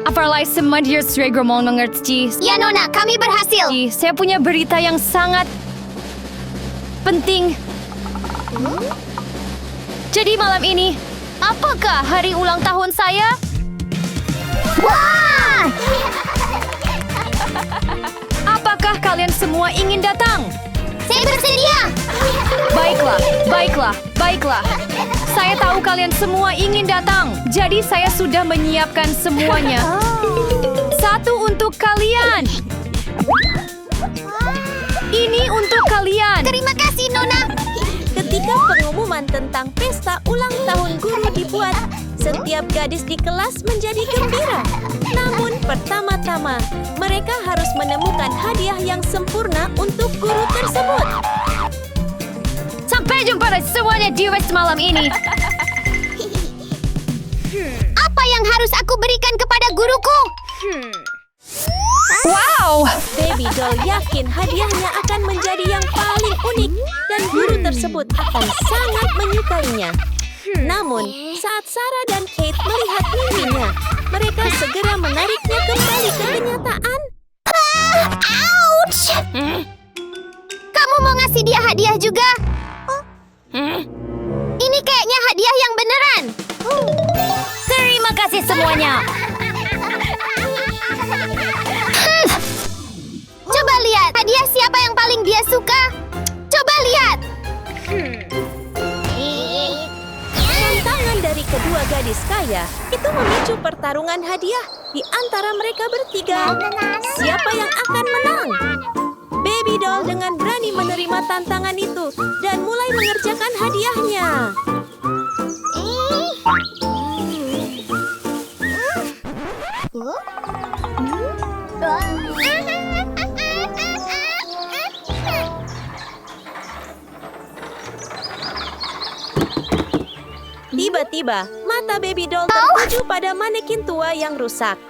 Apalagi semua dia sudah mengerti. Ya Nona, kami berhasil. Saya punya berita yang sangat penting. Jadi malam ini, apakah hari ulang tahun saya? Wah! Apakah kalian semua ingin datang? Saya bersedia. Baiklah. Saya tahu kalian semua ingin datang. Jadi saya sudah menyiapkan semuanya. Satu untuk kalian. Ini untuk kalian. Terima kasih Nona. Ketika pengumuman tentang pesta ulang tahun guru dibuat, setiap gadis di kelas menjadi gembira. Namun pertama-tama, mereka harus menemukan hadiah yang sempurna untuk guru tersebut. Sampai jumpa semuanya di rest malam ini. Apa yang harus aku berikan kepada guruku? Wow! Baby Doll yakin hadiahnya akan menjadi yang paling unik dan guru tersebut akan sangat menyukainya. Namun, saat Sarah dan Kate melihat mimpinya, mereka segera menariknya kembali ke kenyataan. Ouch! Kamu mau ngasih dia hadiah juga? Ini kayaknya hadiah yang beneran. Terima kasih semuanya. Coba lihat, hadiah siapa yang paling dia suka? Coba lihat. Tantangan dari kedua gadis kaya itu memicu pertarungan hadiah di antara mereka bertiga. Siapa yang akan menang? Baby Doll dengan berani menerima tantangan itu dan mulai mengerjakan hadiahnya. Tiba-tiba, mata Baby Doll tertuju pada manekin tua yang rusak.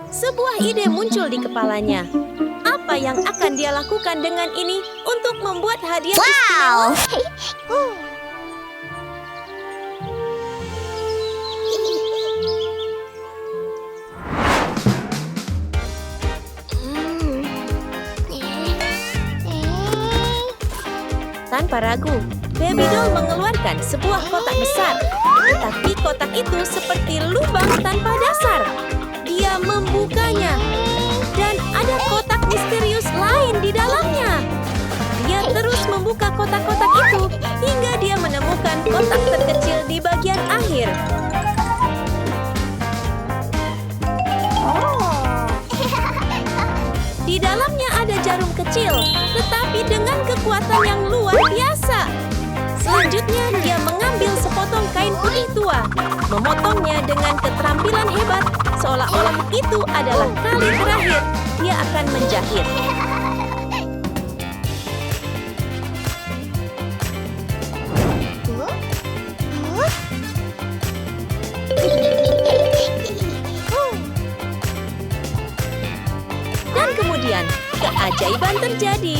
Sebuah ide muncul di kepalanya. Apa yang akan dia lakukan dengan ini untuk membuat hadiah istimewa? Tanpa ragu, Baby Doll mengeluarkan sebuah kotak besar. Tetapi kotak itu seperti lubang tanpa dasar. Dia membukanya. Dan ada kotak misterius lain di dalamnya. Dia terus membuka kotak-kotak itu hingga dia menemukan kotak terkecil di bagian akhir. Di dalamnya ada jarum kecil, tetapi dengan kekuatan yang luar biasa. Selanjutnya, dia mengambil sepotong kain putih tua, memotongnya dengan keterampilan hebat, seolah-olah itu adalah kali terakhir dia akan menjahit. Dan kemudian, keajaiban terjadi.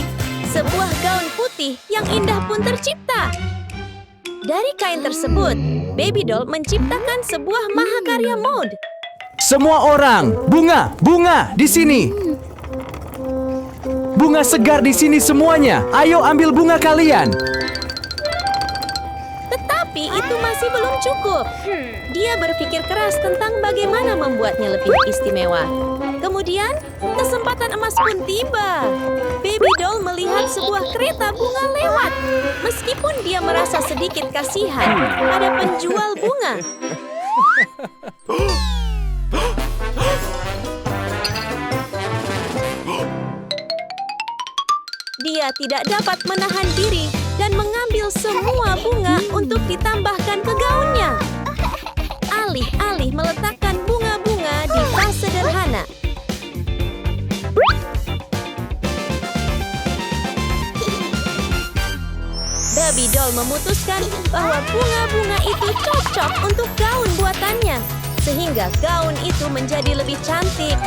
Sebuah gaun putih yang indah pun tercipta. Dari kain tersebut, Baby Doll menciptakan sebuah mahakarya mode. Semua orang, bunga di sini. Bunga segar di sini semuanya. Ayo ambil bunga kalian. masih belum cukup. Dia berpikir keras tentang bagaimana membuatnya lebih istimewa. Kemudian, kesempatan emas pun tiba. Baby doll melihat sebuah kereta bunga lewat. Meskipun dia merasa sedikit kasihan pada penjual bunga. Dia tidak dapat menahan diri dan mengambil semua bunga untuk ditambahkan ke gaunnya. Alih-alih meletakkan bunga-bunga di vas sederhana. Baby doll memutuskan bahwa bunga-bunga itu cocok untuk gaun buatannya, sehingga gaun itu menjadi lebih cantik.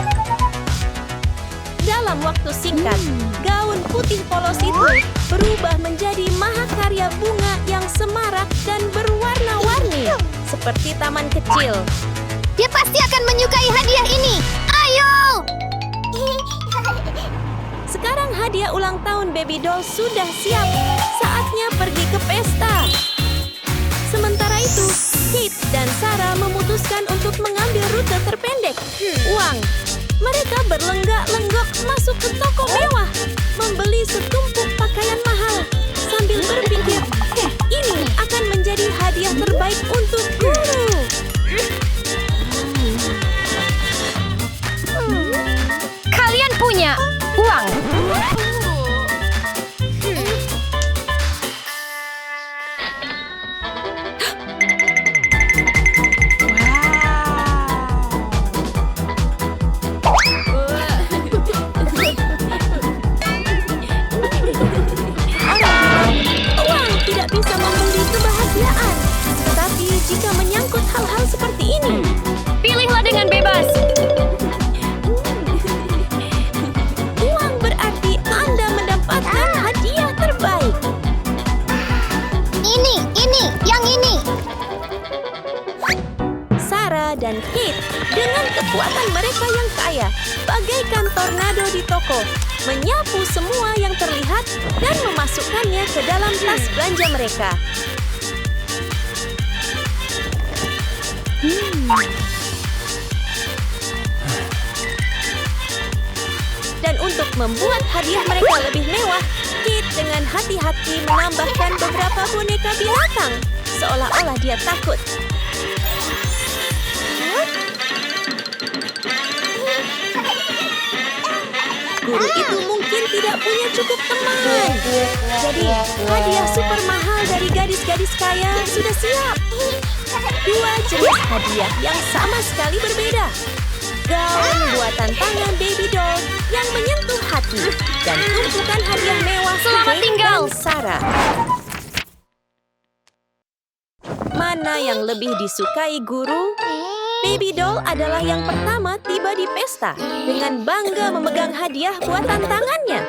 Dalam waktu singkat, gaun putih polos itu berubah menjadi mahakarya bunga yang semarak dan berwarna-warni, seperti taman kecil. Dia pasti akan menyukai hadiah ini. Ayo! Sekarang hadiah ulang tahun Baby doll sudah siap. Saatnya pergi ke pesta. Sementara itu, Kate dan Sarah memutuskan untuk mengambil rute terpendek. Uang. Mereka berlenggak-lenggok masuk ke toko mewah, membeli setumpuk pakaian mahal, sambil berpikir, ini akan menjadi hadiah terbaik untuk guru. Kalian punya uang. Uang tidak bisa membeli kebahagiaan. Tetapi jika menyangkut hal-hal seperti ini, Pilihlah dengan bebas. uang berarti Anda mendapatkan hadiah terbaik. Ini, yang ini. Sarah dan Kate dengan kekuatan mereka yang kaya, bagaikan tornado di toko, menyapu semua yang terlihat dan memasukkannya ke dalam tas belanja mereka. Dan untuk membuat hadiah mereka lebih mewah, Kate dengan hati-hati menambahkan beberapa boneka binatang, seolah-olah dia takut. Guru itu mungkin tidak punya cukup teman. Jadi, hadiah super mahal dari gadis-gadis kaya sudah siap. Dua jenis hadiah yang sama sekali berbeda. Gaun buatan tangan Baby doll yang menyentuh hati. Dan tumpukan hadiah mewah Selamat Kate tinggal. dan Sarah. Mana yang lebih disukai guru? Baby doll adalah yang pertama tiba di pesta dengan bangga memegang hadiah buatan tangannya.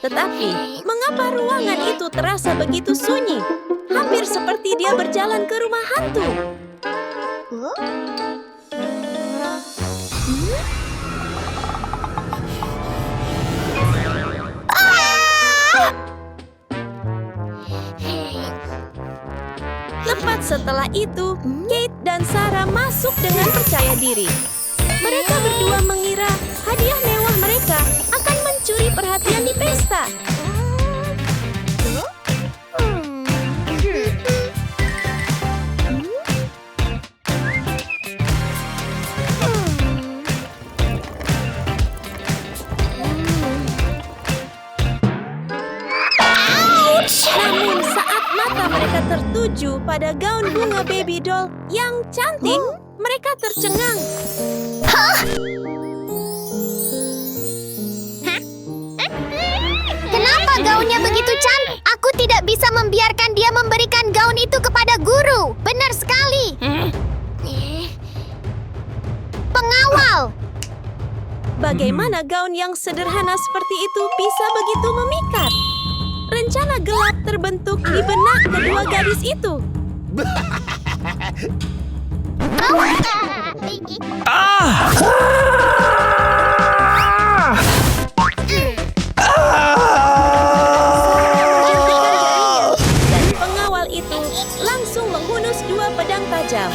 Tetapi, mengapa ruangan itu terasa begitu sunyi? Hampir seperti dia berjalan ke rumah hantu. Tepat setelah itu, Kate dan Sarah masuk dengan percaya diri. Mereka berdua mengira hadiah mewah mereka akan mencuri perhatian di pesta. Namun saat mata mereka tertuju pada gaun bunga Baby doll yang cantik, mereka tercengang. Kenapa gaunnya begitu cantik? Aku tidak bisa membiarkan dia memberikan gaun itu kepada guru. Benar sekali. Pengawal. Bagaimana gaun yang sederhana seperti itu bisa begitu memikat? Rencana gelap terbentuk di benak kedua gadis itu. Dan pengawal itu langsung menghunus dua tajam.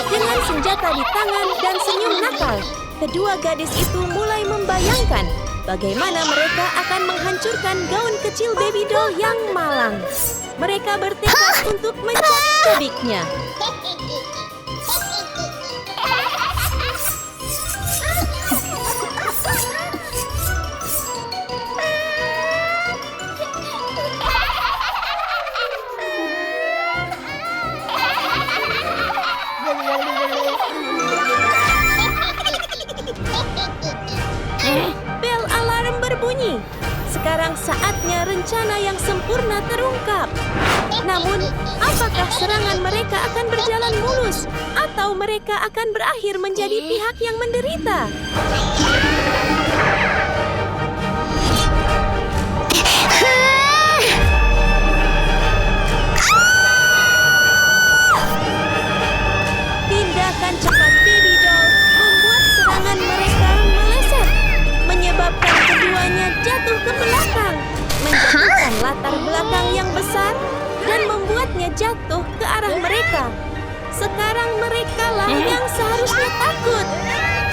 Dengan senjata di tangan dan senyum nakal, kedua gadis itu mulai membayangkan bagaimana mereka akan menghancurkan gaun kecil baby doll yang malang. Mereka bertekad untuk mencabik-cabiknya. Bel alarm berbunyi. Sekarang saatnya rencana yang sempurna terungkap. Namun, apakah serangan mereka akan berjalan mulus atau mereka akan berakhir menjadi pihak yang menderita? Tindakan cepat baby doll membuat serangan mereka meleset, menyebabkan keduanya jatuh ke belakang, menjatuhkan latar belakang yang besar dan membuatnya jatuh ke arah mereka. Sekarang mereka lah yang seharusnya takut.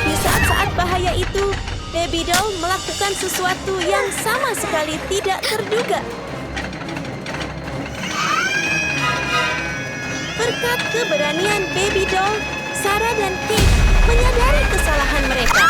Di saat-saat bahaya itu, baby doll melakukan sesuatu yang sama sekali tidak terduga. Berkat keberanian baby doll, Sarah dan Kate menyadari kesalahan mereka.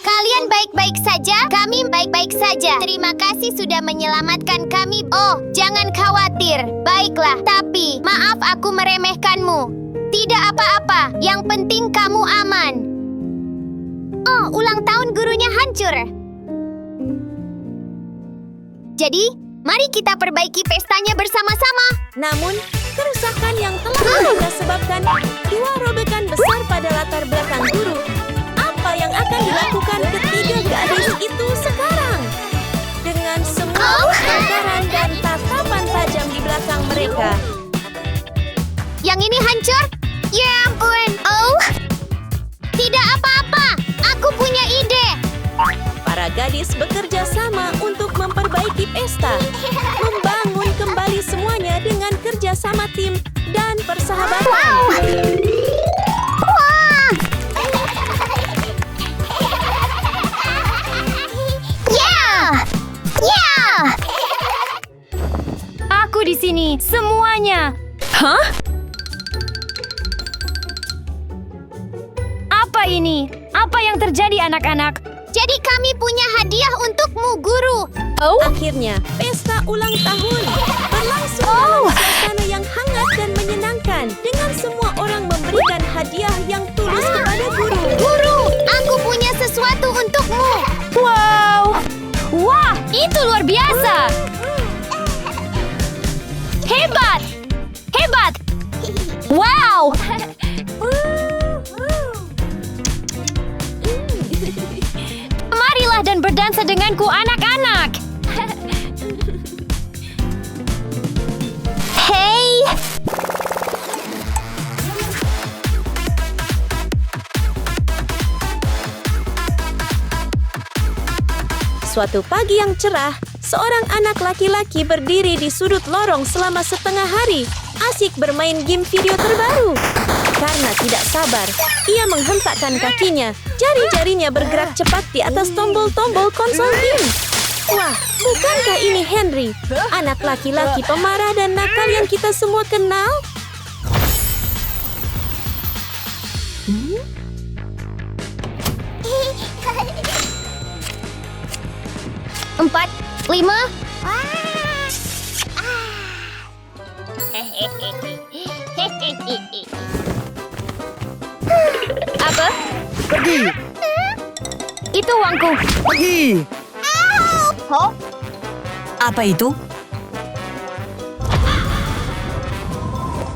Kalian baik-baik saja? Kami baik-baik saja. Terima kasih sudah menyelamatkan kami. Oh, jangan khawatir. Baiklah, tapi maaf aku meremehkanmu. Tidak apa-apa. Yang penting kamu aman. Oh, ulang tahun gurunya hancur. Jadi, mari kita perbaiki pestanya bersama-sama. Namun, kerusakan yang telah mereka sebabkan dua robekan besar pada latar belakang guru. Apa yang akan dilakukan ketiga gadis itu sekarang? Dengan semua kebakaran dan tatapan tajam di belakang mereka. Yang ini hancur? Ya ampun. Oh, tidak apa-apa. Aku punya ide. Para gadis bekerja sama untuk memperbaiki pesta, membangun kembali semuanya dengan kerja sama tim dan persahabatan. Wah! Yeah! Yeah! Aku di sini, semuanya. Hah? Apa ini? Apa yang terjadi, anak-anak? Jadi kami punya hadiah untukmu, guru. Oh, Akhirnya, pesta ulang tahun berlangsung dalam suasana yang hangat dan menyenangkan dengan semua orang memberikan hadiah yang tulus kepada guru. Guru, aku punya sesuatu untukmu. Wow! Wah, itu luar biasa! Hebat! Hebat! Wow! Marilah dan berdansa denganku, anak-anak! Hey! Suatu pagi yang cerah, seorang anak laki-laki berdiri di sudut lorong selama setengah hari, asik bermain game video terbaru. Karena tidak sabar, ia menghentakkan kakinya, jari-jarinya bergerak cepat di atas tombol-tombol konsol game. Wah, bukankah ini Henry, anak laki-laki pemarah dan nakal yang kita semua kenal? Empat, 5. Apa? Pergi! Itu uangku. Pergi! Apa itu?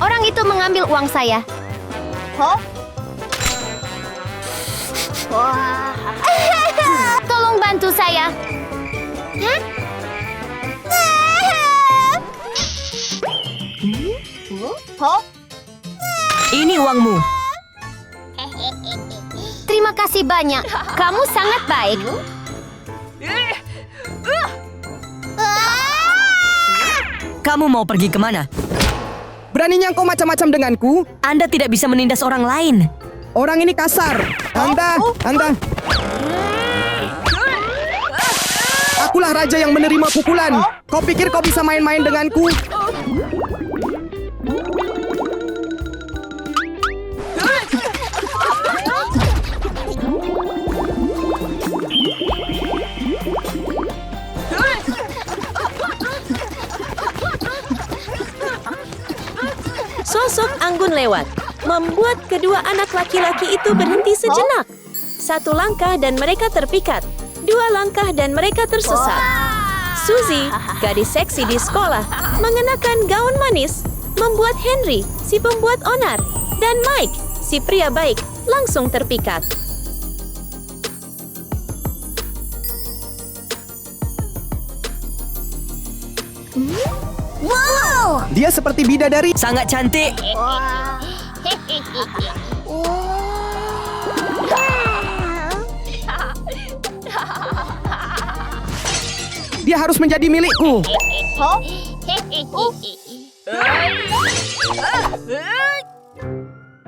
Orang itu mengambil uang saya. Tolong bantu saya. Ini uangmu. Terima kasih banyak. Kamu sangat baik. Kamu mau pergi kemana? Beraninya kau macam-macam denganku? Anda tidak bisa menindas orang lain. Orang ini kasar. Anda. Akulah raja yang menerima pukulan. Kau pikir kau bisa main-main denganku? Sosok Anggun lewat, membuat kedua anak laki-laki itu berhenti sejenak. Satu langkah dan mereka terpikat. Dua langkah dan mereka tersesat. Suzy, gadis seksi di sekolah, mengenakan gaun manis, membuat Henry, si pembuat onar, dan Mike, si pria baik, langsung terpikat. Wow! Dia seperti bidadari. Sangat cantik. Dia harus menjadi milikku.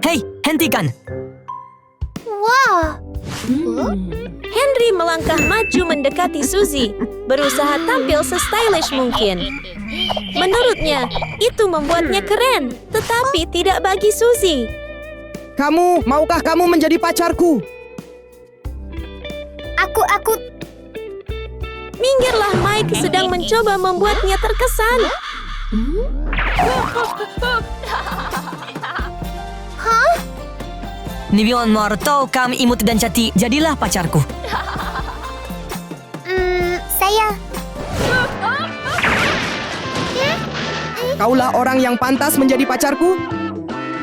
Hei, hentikan. Wow! Henry melangkah maju mendekati Suzy, berusaha tampil se-stylish mungkin. Menurutnya, itu membuatnya keren, tetapi tidak bagi Suzy. Maukah kamu menjadi pacarku? Aku... Minggirlah, Mike sedang mencoba membuatnya terkesan. Hah? Nibion Morto, kami imut dan cantik. Jadilah pacarku. Saya... Kaulah orang yang pantas menjadi pacarku?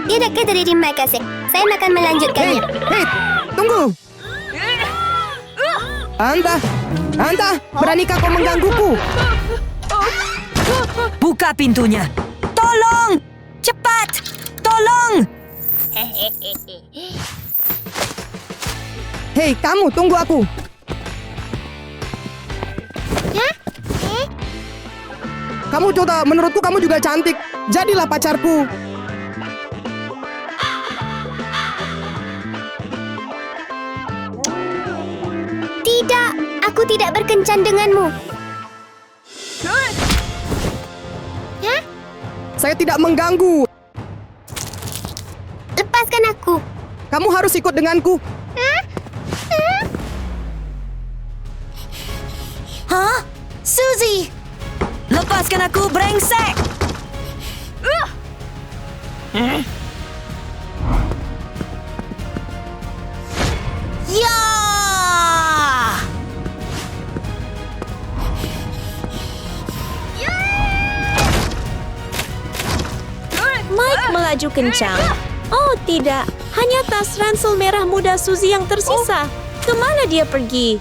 Tidak, terima kasih. Saya akan melanjutkannya. Hei, tunggu. Anta, beranikah kau menggangguku? Buka pintunya. Tolong! Cepat! Tolong! Hei, kamu tunggu aku. Menurutku kamu juga cantik. Jadilah pacarku. Tidak, aku tidak berkencan denganmu. Saya tidak mengganggu. Lepaskan aku. Kamu harus ikut denganku. Hah? Suzy! Lepaskan aku, brengsek! Ya! Mike melaju kencang. Oh tidak, hanya tas ransel merah muda Suzy yang tersisa. Kemana dia pergi?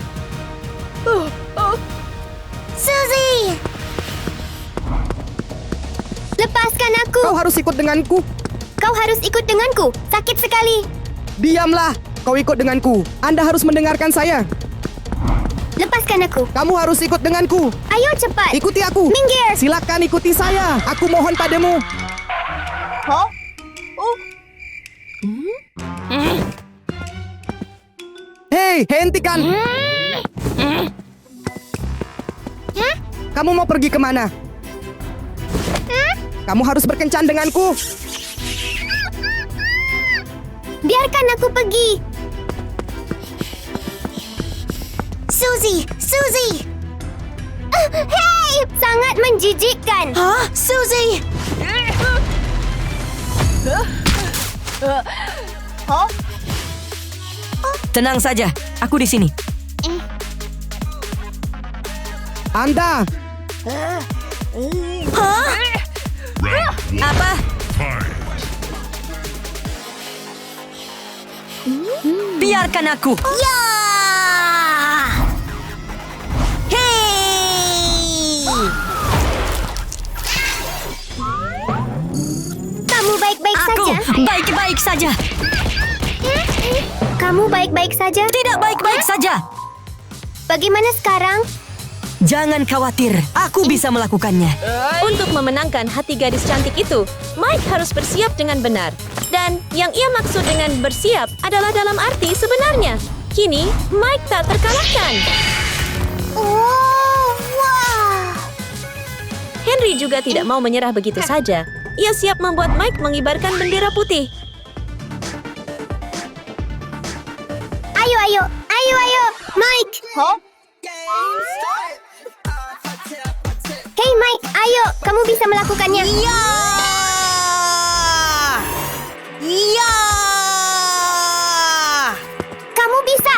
Suzy! Lepaskan aku. Kau harus ikut denganku. Kau harus ikut denganku. Sakit sekali. Diamlah. Kau ikut denganku. Anda harus mendengarkan saya. Lepaskan aku. Kamu harus ikut denganku. Ayo cepat. Ikuti aku. Minggir. Silakan ikuti saya. Aku mohon padamu. Hei, hentikan. Kamu mau pergi kemana? Kamu harus berkencan denganku. Biarkan aku pergi. Suzy! Hei! Sangat menjijikkan. Hah? Suzy! Tenang saja, aku di sini. Anda. Hah? Apa? Biarkan aku. Ya! Hei! Kamu baik-baik Aku saja? baik-baik saja. Kamu baik-baik saja? Tidak baik-baik saja. Bagaimana sekarang? Jangan khawatir, aku bisa melakukannya. Untuk memenangkan hati gadis cantik itu, Mike harus bersiap dengan benar. Dan yang ia maksud dengan bersiap adalah dalam arti sebenarnya. Kini, Mike tak terkalahkan. Oh, wah. Henry juga tidak mau menyerah begitu saja. Ia siap membuat Mike mengibarkan bendera putih. Ayo, Mike. Hey Mike, ayo, kamu bisa melakukannya. Iya! Iya! Kamu bisa.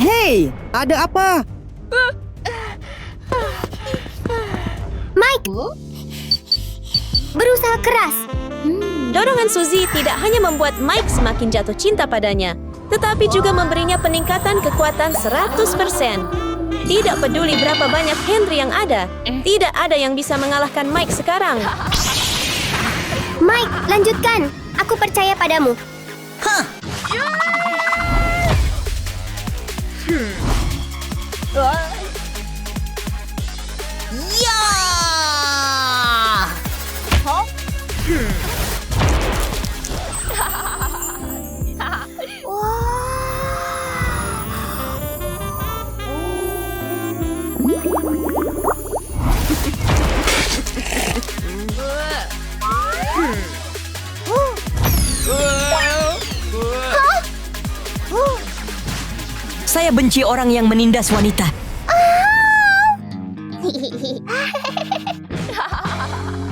Hei, ada apa? Mike, berusaha keras. Dorongan Suzy tidak hanya membuat Mike semakin jatuh cinta padanya, tetapi juga memberinya peningkatan kekuatan 100%. Tidak peduli berapa banyak Henry yang ada, tidak ada yang bisa mengalahkan Mike sekarang. Mike, lanjutkan. Aku percaya padamu. Ya! Saya benci orang yang menindas wanita.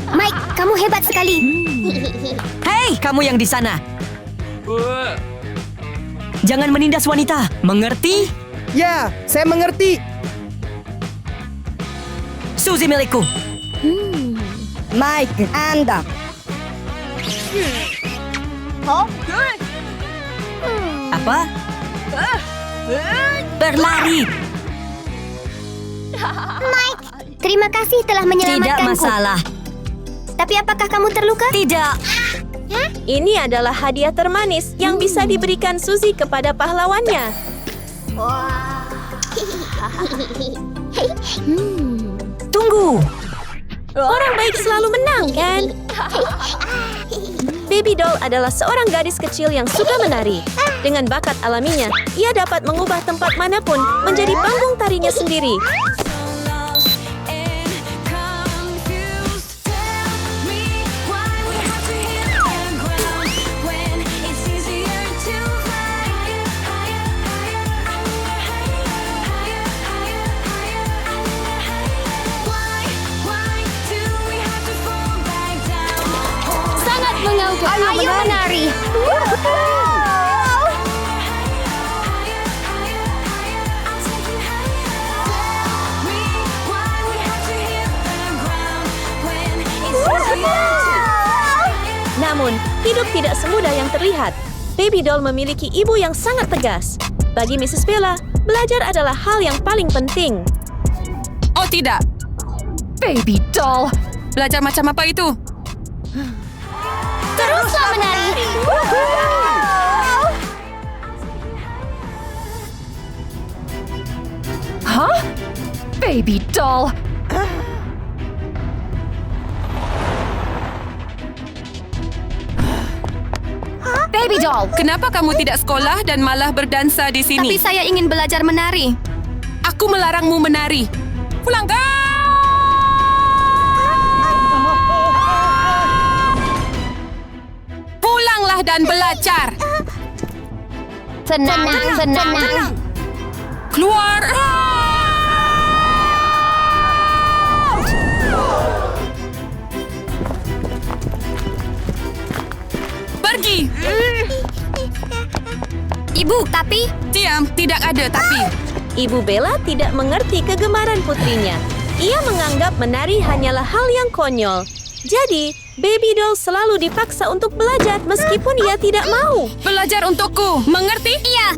Mike, kamu hebat sekali. Hei, kamu yang di sana. Jangan menindas wanita, mengerti? Ya, saya mengerti. Suzy milikku. Mike, Anda. Apa? Berlari. Mike, terima kasih telah Tidak menyelamatkanku. masalah. Tapi apakah kamu terluka? Tidak. Ini adalah hadiah termanis yang bisa diberikan Suzy kepada pahlawannya. Tunggu. Orang baik selalu menang, kan? Baby doll adalah seorang gadis kecil yang suka menari. Dengan bakat alaminya, ia dapat mengubah tempat manapun menjadi panggung tarinya sendiri. Sangat mengagumkan. Ayo menari. Namun, hidup tidak semudah yang terlihat. Baby doll memiliki ibu yang sangat tegas. Bagi Mrs. Bella, belajar adalah hal yang paling penting. Oh tidak. Baby doll. Belajar macam apa itu? Teruslah menari. Hah? Baby doll. Baby doll. Kenapa kamu tidak sekolah dan malah berdansa di sini? Tapi saya ingin belajar menari. Aku melarangmu menari. Pulang kau! Pulanglah dan belajar. Tenang. Keluar! Pergi! Ibu, tapi Diam, tidak ada tapi. Ibu Bella tidak mengerti kegemaran putrinya. Ia menganggap menari hanyalah hal yang konyol. Jadi, Baby doll selalu dipaksa untuk belajar meskipun ia tidak mau. Belajar untukku, mengerti? Iya.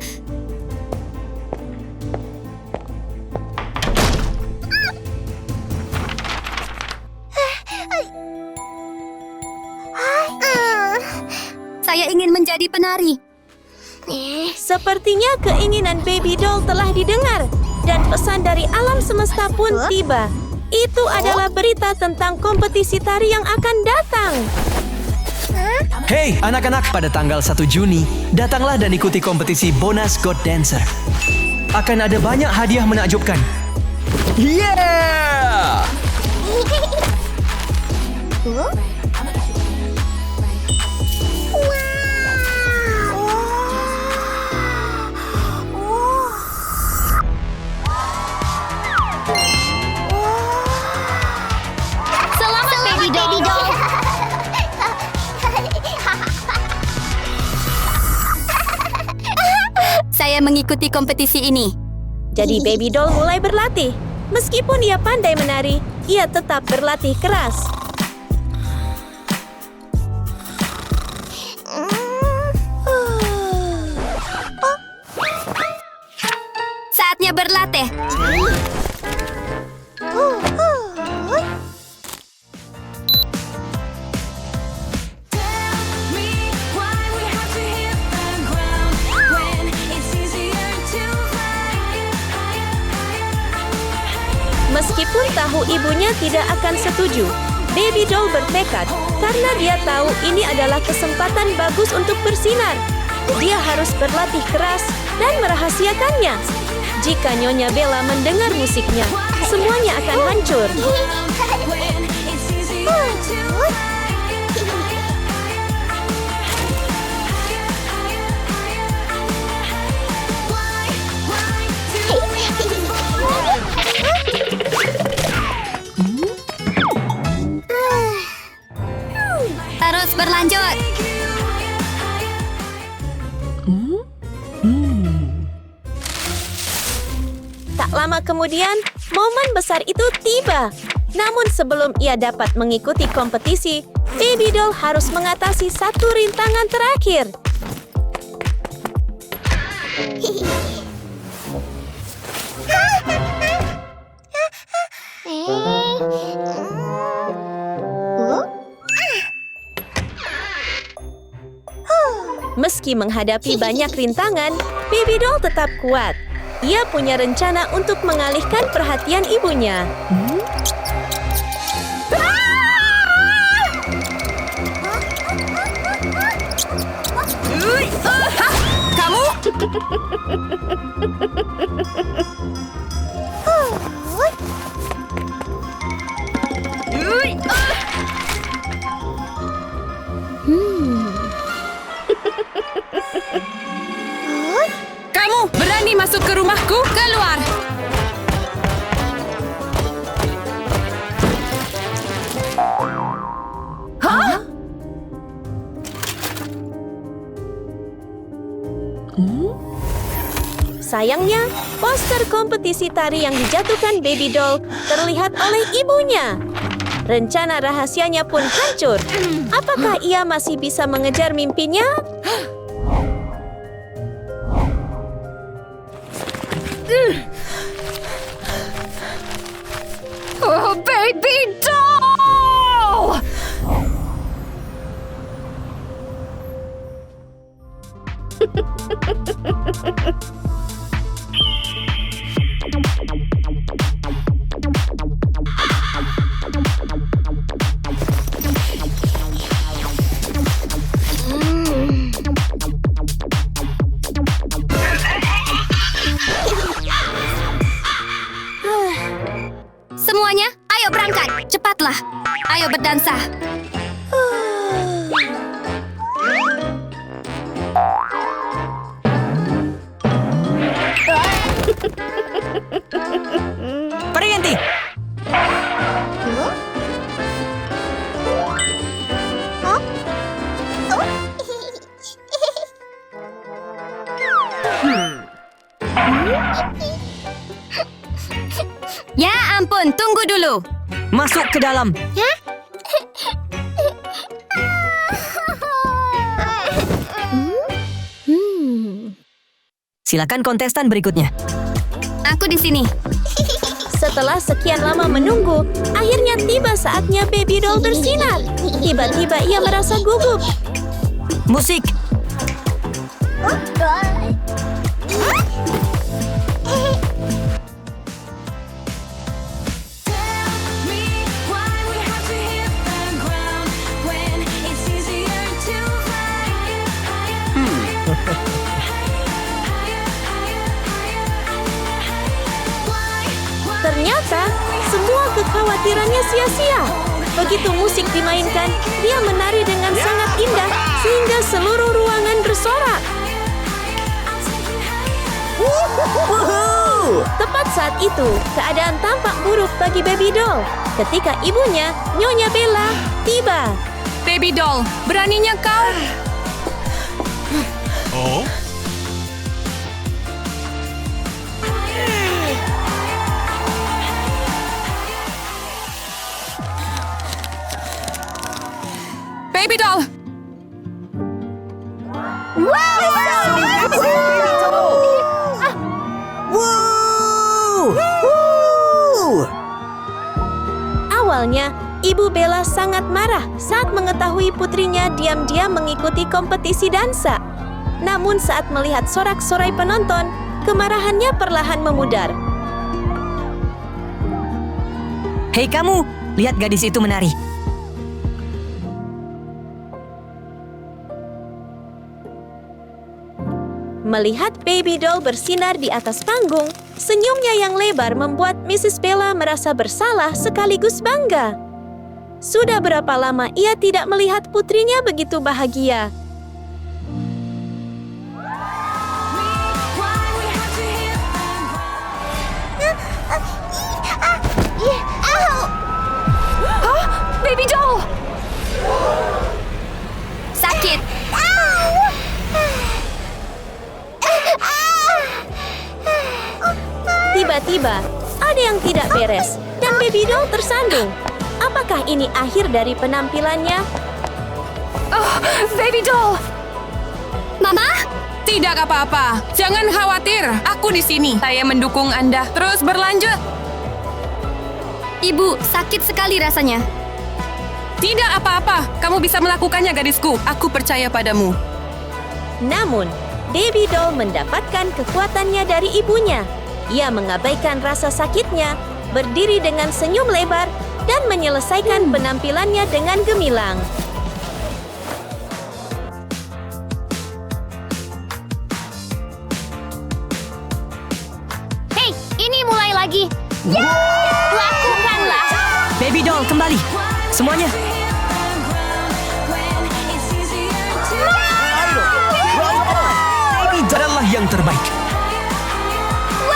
Saya ingin menjadi penari. Sepertinya keinginan baby doll telah didengar dan pesan dari alam semesta pun tiba. Itu adalah berita tentang kompetisi tari yang akan datang. Hey anak-anak, pada tanggal 1 Juni, datanglah dan ikuti kompetisi Bonus God Dancer. Akan ada banyak hadiah menakjubkan. Yeah! Selamat baby doll. Saya mengikuti kompetisi ini. Jadi baby doll mulai berlatih. Meskipun ia pandai menari, ia tetap berlatih keras. Saatnya berlatih. Meskipun tahu ibunya tidak akan setuju, baby doll bertekad karena dia tahu ini adalah kesempatan bagus untuk bersinar. Dia harus berlatih keras dan merahasiakannya. Jika Nyonya Bella mendengar musiknya, semuanya akan hancur. Terus berlanjut. Tak lama kemudian, momen besar itu tiba. Namun sebelum ia dapat mengikuti kompetisi, baby doll harus mengatasi satu rintangan terakhir. Meski menghadapi banyak rintangan, baby doll tetap kuat. Ia punya rencana untuk mengalihkan perhatian ibunya. Kamu? Kamu berani masuk ke rumahku? Keluar! Hah? Sayangnya, poster kompetisi tari yang dijatuhkan baby doll terlihat oleh ibunya. Rencana rahasianya pun hancur. Apakah ia masih bisa mengejar mimpinya? Oh, baby doll! Semuanya, ayo berangkat. Cepatlah. Ayo berdansa. Berhenti. Ya ampun, tunggu dulu. Masuk ke dalam. Silakan kontestan berikutnya. Aku di sini. Setelah sekian lama menunggu, akhirnya tiba saatnya baby doll bersinar. Tiba-tiba ia merasa gugup. Musik. Ternyata, semua kekhawatirannya sia-sia. Begitu musik dimainkan, dia menari dengan sangat indah sehingga seluruh ruangan bersorak. Tepat saat itu, keadaan tampak buruk bagi baby doll. Ketika ibunya, Nyonya Bella, tiba. Baby doll, beraninya kau? Oh? Baby doll! Awalnya, Ibu Bella sangat marah saat mengetahui putrinya diam-diam mengikuti kompetisi dansa. Namun saat melihat sorak-sorai penonton, kemarahannya perlahan memudar. Hei kamu, lihat gadis itu menari. Melihat baby doll bersinar di atas panggung, senyumnya yang lebar membuat Mrs. Bella merasa bersalah sekaligus bangga. Sudah berapa lama ia tidak melihat putrinya begitu bahagia. Baby doll! Sakit. Tiba-tiba, ada yang tidak beres dan baby doll tersandung. Apakah ini akhir dari penampilannya? Oh, baby doll! Mama? Tidak apa-apa. Jangan khawatir. Aku di sini. Saya mendukung Anda. Terus berlanjut. Ibu, sakit sekali rasanya. Tidak apa-apa. Kamu bisa melakukannya, gadisku. Aku percaya padamu. Namun, baby doll mendapatkan kekuatannya dari ibunya. Ia mengabaikan rasa sakitnya, berdiri dengan senyum lebar, dan menyelesaikan penampilannya dengan gemilang. Hei, ini mulai lagi. Lakukanlah. Baby doll kembali. Semuanya. Ini adalah yang terbaik.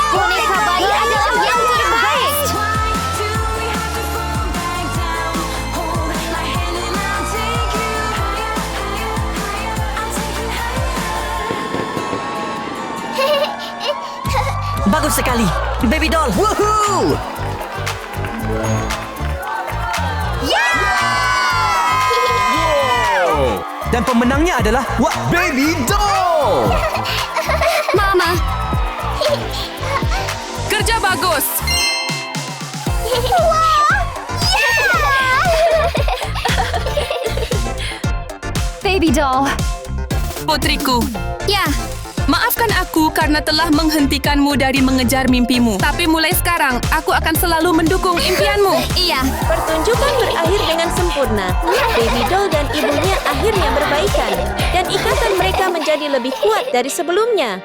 Boneka bayi adalah yang terbaik. Bagus sekali. Baby doll. Woohoo! Dan pemenangnya adalah Baby Doll. Mama. Kerja bagus. Baby doll. Putriku, Ya, maafkan aku karena telah menghentikanmu dari mengejar mimpimu. Tapi mulai sekarang, aku akan selalu mendukung impianmu. iya. Pertunjukan berakhir dengan sempurna. Baby doll dan ibunya akhirnya berbaikan, dan ikatan mereka menjadi lebih kuat dari sebelumnya.